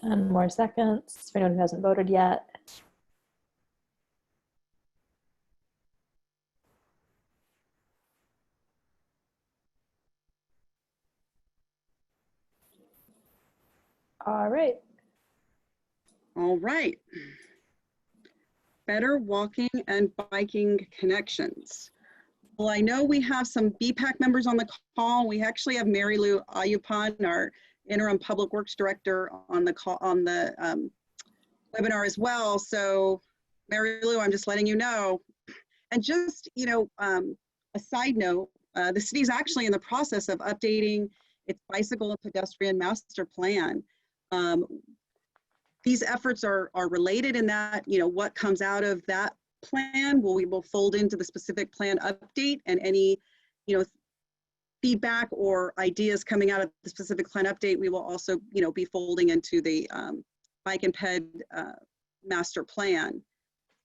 Ten more seconds for anyone who hasn't voted yet. All right. All right. Better walking and biking connections. Well, I know we have some BPAC members on the call. We actually have Mary Lou Ayupan, our interim public works director, on the call on the webinar as well. So Mary Lou, I'm just letting you know. And just, you know, a side note, the city is actually in the process of updating its bicycle and pedestrian master plan. These efforts are related in that, you know, what comes out of that plan we will fold into the specific plan update, and any, you know, feedback or ideas coming out of the specific plan update, we will also, you know, be folding into the bike and ped master plan.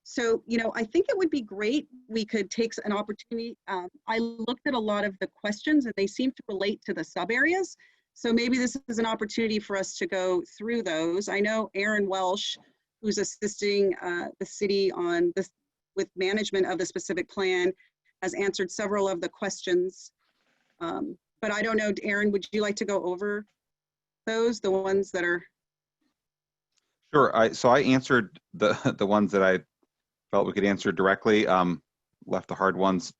So, I think it would be great. We could take an opportunity. I looked at a lot of the questions and they seem to relate to the sub areas. So maybe this is an opportunity for us to go through those. I know Aaron Welsh, who's assisting the city on this with management of the specific plan, has answered several of the questions. But I don't know, Aaron, would you like to go over those, the ones that are? Sure. So I answered the ones that I felt we could answer directly. Left the hard ones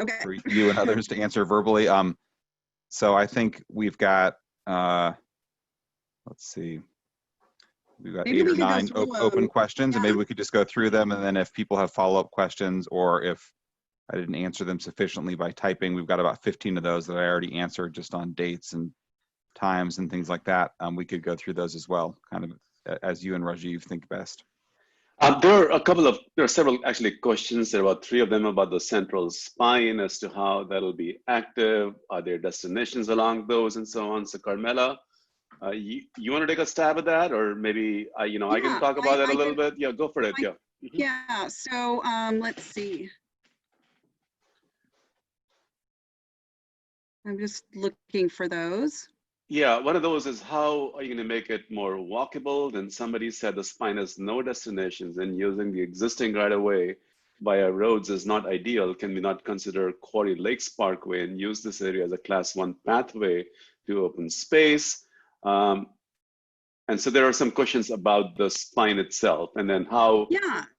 Okay. for you and others to answer verbally. So I think we've got, let's see, we've got Maybe 8 we or could go 9 through open questions, and yeah. maybe we could just go through them. And then if people have follow-up questions, or if I didn't answer them sufficiently by typing, we've got about 15 of those that I already answered just on dates and times and things like that. We could go through those as well, kind of as you and Rajiv think best. There are several actually questions. There are about 3 of them about the central spine as to how that'll be active. Are there destinations along those and so on? So Carmela, you want to take a stab at that, or maybe I can talk about that a little bit. Yeah, go for it. Yeah. Yeah. So let's see. I'm just looking for those. Yeah, one of those is how are you going to make it more walkable? Then somebody said the spine has no destinations and using the existing right of way via roads is not ideal. Can we not consider Quarry Lakes Parkway and use this area as a class 1 pathway to open space? And so there are some questions about the spine itself, and then how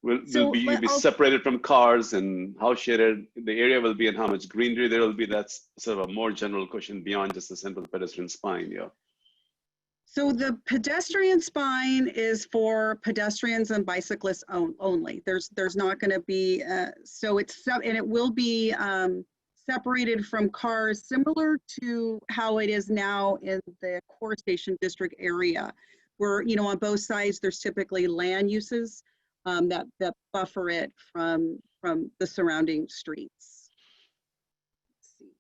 will you be separated from cars, and how shaded the area will be, and how much greenery there will be. That's sort of a more general question beyond just the central pedestrian spine. Yeah. So the pedestrian spine is for pedestrians and bicyclists only. There's not going to be and it will be separated from cars, similar to how it is now in the Core Station District area, where on both sides there's typically land uses that buffer it from the surrounding streets. Let's see.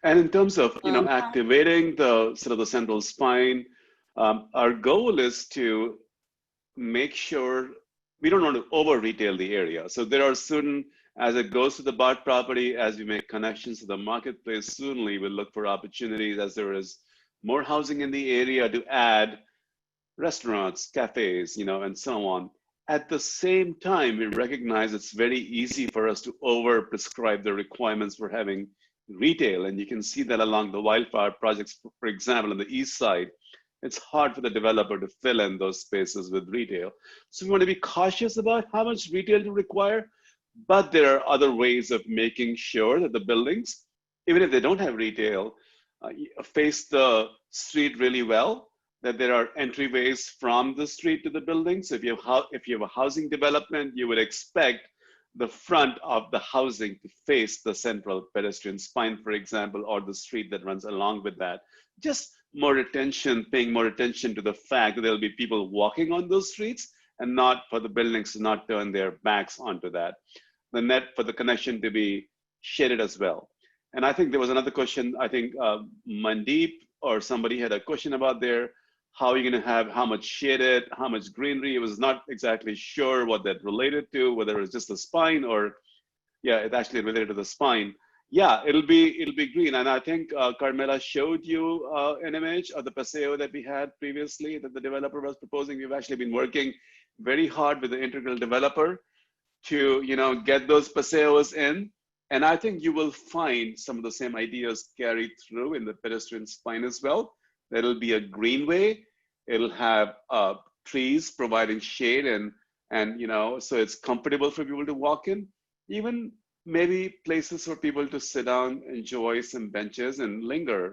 And in terms of activating the sort of the central spine, our goal is to make sure we don't want to over retail the area. So there are certain, as it goes to the BART property, as we make connections to the marketplace, certainly we'll look for opportunities as there is more housing in the area to add restaurants, cafes, and so on. At the same time, we recognize it's very easy for us to over prescribe the requirements for having retail. And you can see that along the wildfire projects, for example, on the east side, it's hard for the developer to fill in those spaces with retail. So we want to be cautious about how much retail to require, but there are other ways of making sure that the buildings, even if they don't have retail, face the street really well, that there are entryways from the street to the building. So if you have a housing development, you would expect the front of the housing to face the central pedestrian spine, for example, or the street that runs along with that. Just paying more attention to the fact that there'll be people walking on those streets and not for the buildings to not turn their backs onto that. The net for the connection to be shaded as well. And I think there was another question, I think Mandeep or somebody had a question about how are you going to have how much shaded, how much greenery. It was not exactly sure what that related to, whether it was just the spine or, yeah, it actually related to the spine. Yeah, it'll be green. And I think Carmela showed you an image of the paseo that we had previously that the developer was proposing. We've actually been working very hard with the integral developer to get those paseos in. And I think you will find some of the same ideas carried through in the pedestrian spine as well. There'll be a greenway. It'll have trees providing shade and so it's comfortable for people to walk in. Even maybe places for people to sit down, enjoy some benches and linger,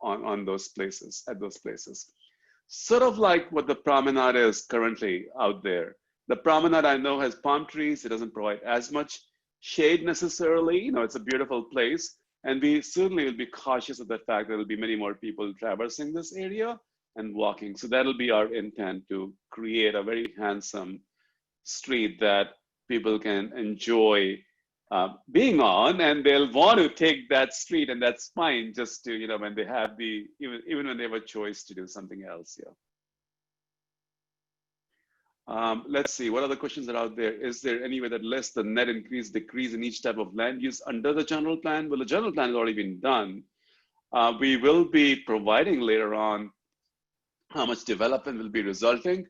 on those places, at those places. Sort of like what the promenade is currently out there. The promenade I know has palm trees. It doesn't provide as much shade necessarily. It's a beautiful place. And we certainly will be cautious of the fact that there will be many more people traversing this area and walking. So that'll be our intent, to create a very handsome street that people can enjoy being on, and they'll want to take that street, and that's fine, just to, when they have even when they have a choice to do something else. Yeah. Let's see, what other questions are out there? Is there any way that lists the net increase, decrease in each type of land use under the general plan? Well, the general plan has already been done. We will be providing later on how much development will be resulting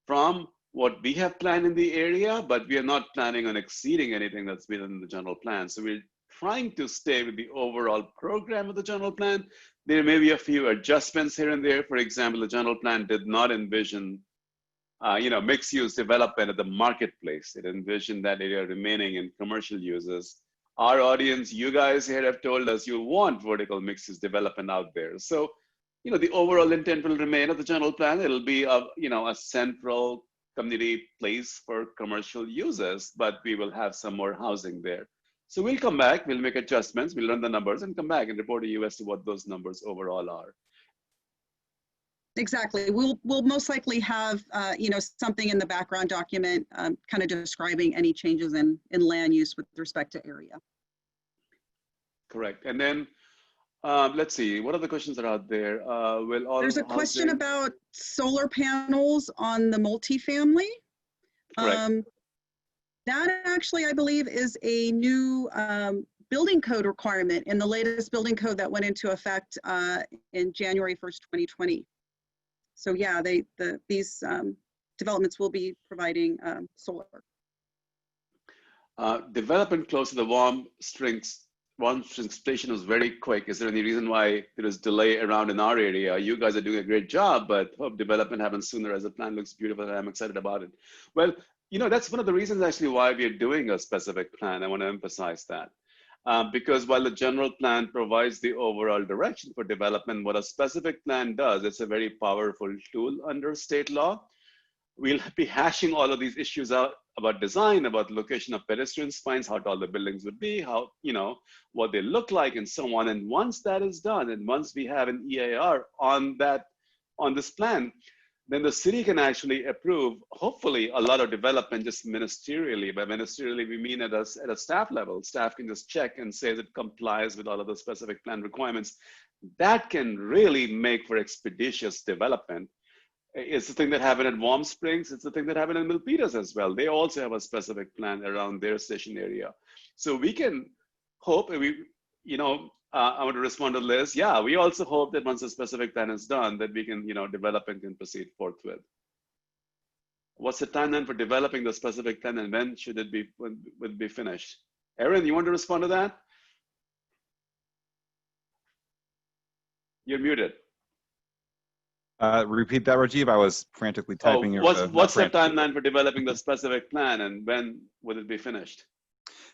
from what we have planned in the area, but we are not planning on exceeding anything that's been in the general plan. So we're trying to stay with the overall program of the general plan. There may be a few adjustments here and there. For example, the general plan did not envision mixed use development at the marketplace. It envisioned that area remaining in commercial uses. Our audience, you guys here have told us you want vertical mixed use development out there. So, the overall intent will remain of the general plan. It'll be a central community place for commercial users, but we will have some more housing there. So we'll come back, we'll make adjustments, we'll run the numbers and come back and report to you as to what those numbers overall are. Exactly. We'll most likely have, something in the background document kind of describing any changes in land use with respect to area. Correct. And then let's see, what other questions are out there? There's a question about solar panels on the multifamily. Correct. That actually, I believe, is a new building code requirement in the latest building code that went into effect in January 1st, 2020. So yeah, these developments will be providing solar. Development close to the warm springs station was very quick. Is there any reason why there is delay around in our area? You guys are doing a great job, but hope development happens sooner as the plan looks beautiful and I'm excited about it. Well, that's one of the reasons actually why we're doing a specific plan. I want to emphasize that. Because while the general plan provides the overall direction for development, what a specific plan does, it's a very powerful tool under state law. We'll be hashing all of these issues out about design, about location of pedestrian spines, how tall the buildings would be, how, what they look like and so on. And once that is done, and once we have an EIR on this plan, then the city can actually approve, hopefully, a lot of development just ministerially. By ministerially, we mean at a staff level. Staff can just check and say that it complies with all of the specific plan requirements. That can really make for expeditious development. It's the thing that happened at Warm Springs. It's the thing that happened in Milpitas as well. They also have a specific plan around their station area. So we can hope, I want to respond to Liz. Yeah, we also hope that once a specific plan is done, that we can, develop and can proceed forthwith. What's the timeline for developing the specific plan and when should it be finished? Erin, you want to respond to that? You're muted. Repeat that, Rajiv. I was frantically typing. What's the timeline for developing the specific plan and when would it be finished?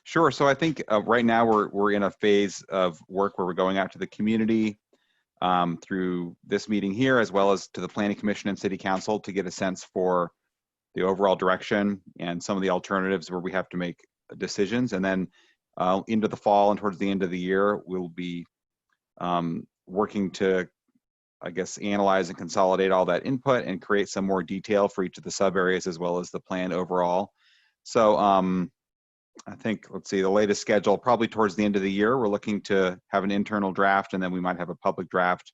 Sure. So I think right now we're in a phase of work where we're going out to the community through this meeting here, as well as to the Planning Commission and City Council to get a sense for the overall direction and some of the alternatives where we have to make decisions. And then into the fall and towards the end of the year, we'll be working to, I guess, analyze and consolidate all that input and create some more detail for each of the sub areas as well as the plan overall. So I think, let's see, the latest schedule, probably towards the end of the year, we're looking to have an internal draft and then we might have a public draft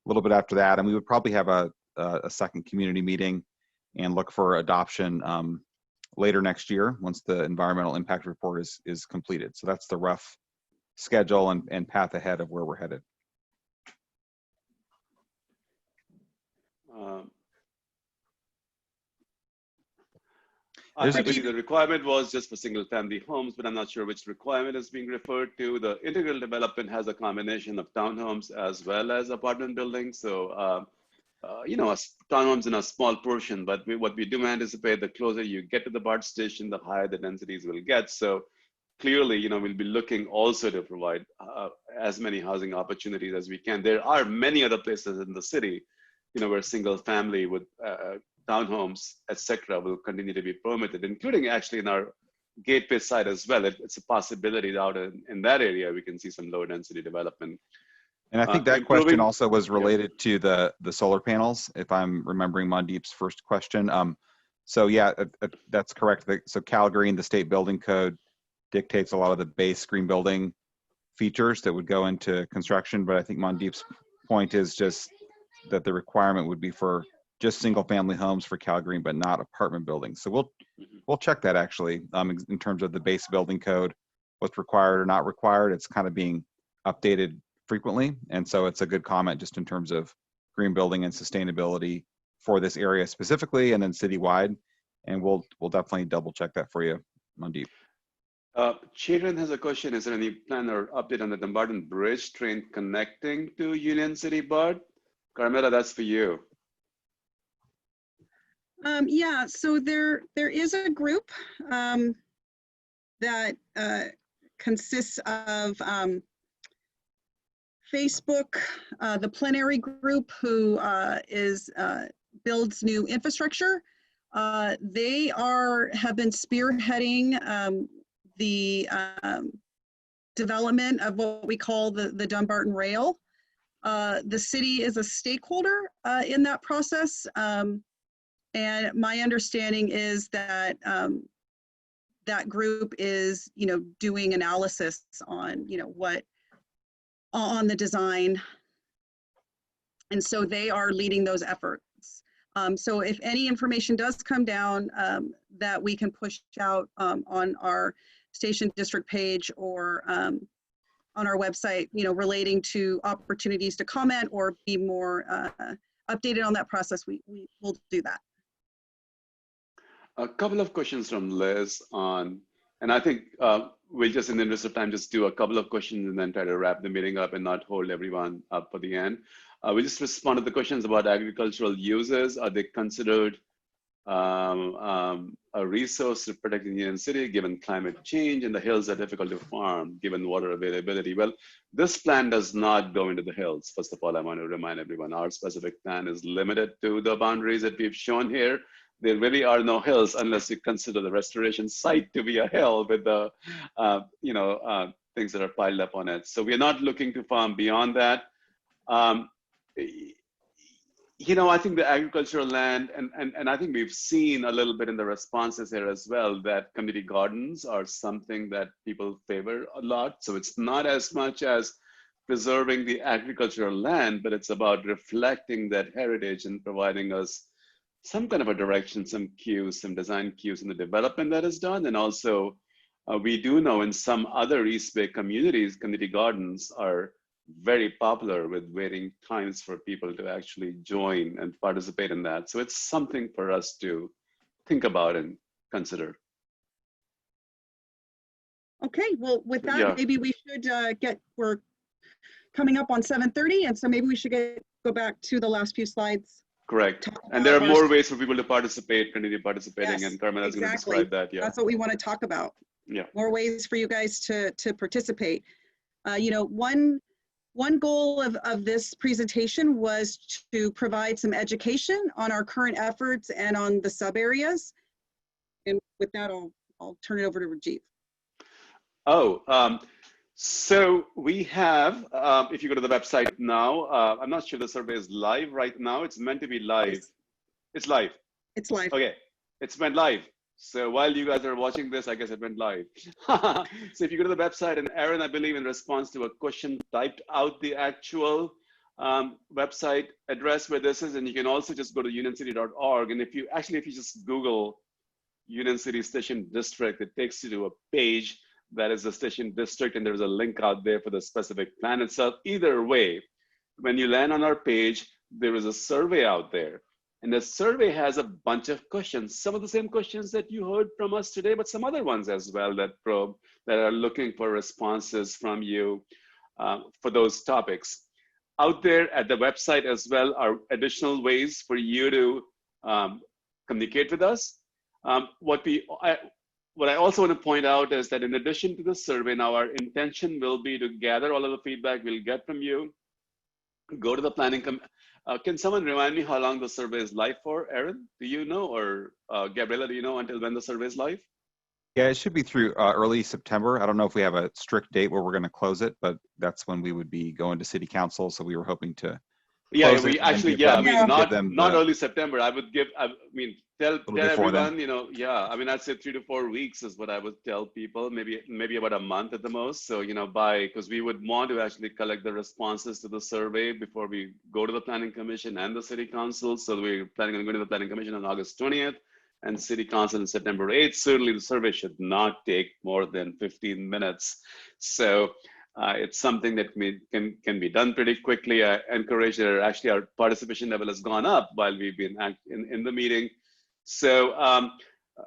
a little bit after that. And we would probably have a second community meeting and look for adoption later next year once the environmental impact report is completed. So that's the rough schedule and path ahead of where we're headed. I believe the requirement was just for single family homes, but I'm not sure which requirement is being referred to. The integral development has a combination of townhomes as well as apartment buildings. So, townhomes in a small portion, but what we do anticipate, the closer you get to the BART station, the higher the densities will get. So clearly, we'll be looking also to provide as many housing opportunities as we can. There are many other places in the city, where single family with townhomes, etc., will continue to be permitted, including actually in our Gateway side as well. It's a possibility out in that area we can see some low density development. And I think that question also was related to the solar panels, if I'm remembering Mandeep's first question. So yeah, that's correct. So Cal Green, the state building code, dictates a lot of the base green building features that would go into construction. But I think Mandeep's point is just that the requirement would be for just single family homes for CalGreen, but not apartment buildings. So Mhm. we'll check that actually in terms of the base building code, what's required or not required. It's kind of being updated frequently. And so it's a good comment just in terms of green building and sustainability for this area specifically and then citywide. And we'll definitely double check that for you, Mandeep. Children has a question. Is there any plan or update on the Dumbarton Bridge train connecting to Union City, Bud? Carmela, that's for you. Yeah, so there is a group that consists of Facebook, the plenary group who builds new infrastructure. They have been spearheading the development of what we call the Dumbarton Rail. The city is a stakeholder in that process. And my understanding is that that group is, doing analysis on, on the design. And so they are leading those efforts. So if any information does come down that we can push out on our station district page or on our website, relating to opportunities to comment or be more updated on that process, we will do that. A couple of questions from Liz on, and I think we'll just, in the interest of time, just do a couple of questions and then try to wrap the meeting up and not hold everyone up for the end. We just respond to the questions about agricultural uses. Are they considered a resource to protect the Union City given climate change, and the hills are difficult to farm given water availability? Well, this plan does not go into the hills. First of all, I want to remind everyone our specific plan is limited to the boundaries that we've shown here. There really are no hills unless you consider the restoration site to be a hill with the things that are piled up on it. So we're not looking to farm beyond that. I think the agricultural land, and I think we've seen a little bit in the responses here as well, that community gardens are something that people favor a lot. So it's not as much as preserving the agricultural land, but it's about reflecting that heritage and providing us some kind of a direction, some cues, some design cues in the development that is done. And also, we do know in some other East Bay communities, community gardens are very popular with waiting times for people to actually join and participate in that. So it's something for us to think about and consider. Okay, well, with that, Yeah. maybe we should we're coming up on 7:30, and so maybe we should go back to the last few slides. Correct. And there are more ways for people to participate, continue participating, Yes, and Carmen is going to exactly. describe that. Yeah. That's what we want to talk about. Yeah. More ways for you guys to participate. One goal of this presentation was to provide some education on our current efforts and on the sub areas. And with that, I'll turn it over to Rajiv. So we have, if you go to the website now, I'm not sure the survey is live right now. It's meant to be live. It's live. It's live. Okay, it's went live. So while you guys are watching this, I guess it went live. So if you go to the website, and Aaron, I believe in response to a question, typed out the actual website address where this is, and you can also just go to unioncity.org. And if you just Google Union City Station District, it takes you to a page that is the station district, and there's a link out there for the specific plan itself. Either way, when you land on our page, there is a survey out there. And the survey has a bunch of questions, some of the same questions that you heard from us today, but some other ones as well that are looking for responses from you for those topics. Out there at the website as well are additional ways for you to communicate with us. What I also want to point out is that in addition to the survey, now our intention will be to gather all of the feedback we'll get from you, go to the planning. Can someone remind me how long the survey is live for? Aaron, do you know? Or Gabriela, do you know until when the survey is live? Yeah, it should be through early September. I don't know if we have a strict date where we're going to close it, but that's when we would be going to city council. So we were hoping to Yeah, close it we and then actually, give yeah, I them- mean, give not them not the- early September. I would give, I mean, tell before then. everyone, you know, yeah, I mean, I'd say 3 to 4 weeks is what I would tell people, maybe about a month at the most. So, you know, because we would want to actually collect the responses to the survey before we go to the Planning Commission and the City Council. So we're planning on going to the Planning Commission on August 20th and City Council on September 8th. Certainly the survey should not take more than 15 minutes. So it's something that can be done pretty quickly. I encourage that actually our participation level has gone up while we've been in the meeting. So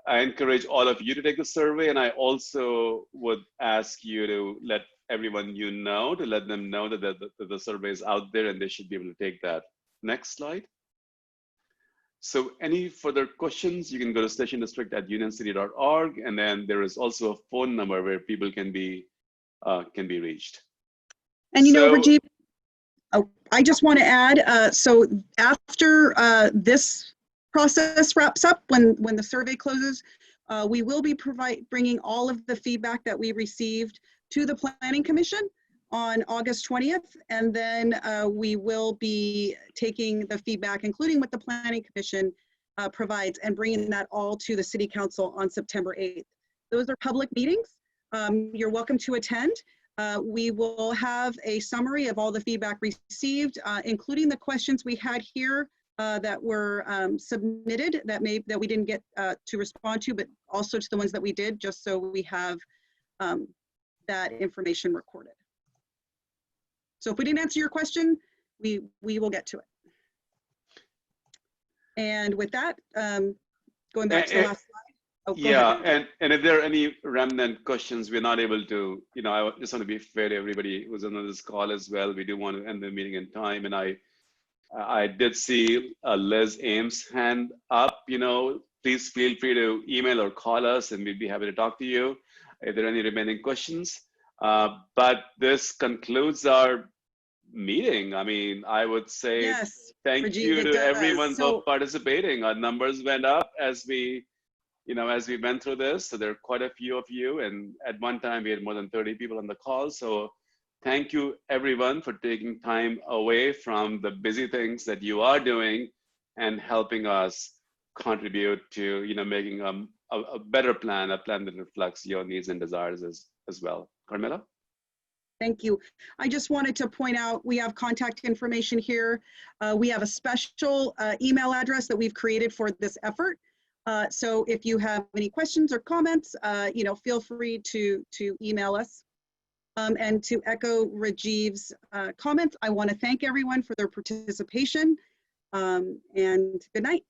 I encourage all of you to take the survey, and I also would ask you to let everyone you know, to let them know that the survey is out there and they should be able to take that. Next slide. So any further questions, you can go to stationdistrict@unioncity.org, and then there is also a phone number where people can be reached. And you know, So- Rajiv, oh, I just want to add, so after this process wraps up, when the survey closes, we will be bringing all of the feedback that we received to the Planning Commission on August 20th. And then we will be taking the feedback, including what the Planning Commission provides, and bringing that all to the City Council on September 8th. Those are public meetings. You're welcome to attend. We will have a summary of all the feedback received, including the questions we had here that were submitted that we didn't get to respond to, but also to the ones that we did, just so we have that information recorded. So if we didn't answer your question, we will get to it. And with that, going back to the last slide. Oh, go Yeah, ahead. and if there are any remnant questions, we're not able to, you know, I just want to be fair to everybody who's on this call as well. We do want to end the meeting in time, and I did see Liz Ames' hand up. You know, please feel free to email or call us, and we'd be happy to talk to you if there are any remaining questions. But this concludes our meeting. I mean, I would say Yes, thank Rajiv, you it to does. everyone So- for participating. Our numbers went up as we went through this. So there are quite a few of you, and at one time we had more than 30 people on the call. So thank you everyone for taking time away from the busy things that you are doing and helping us contribute to, you know, making a better plan, a plan that reflects your needs and desires as well. Carmela? Thank you. I just wanted to point out, we have contact information here. We have a special email address that we've created for this effort. So if you have any questions or comments, you know, feel free to email us. And to echo Rajiv's comments, I want to thank everyone for their participation, and good night.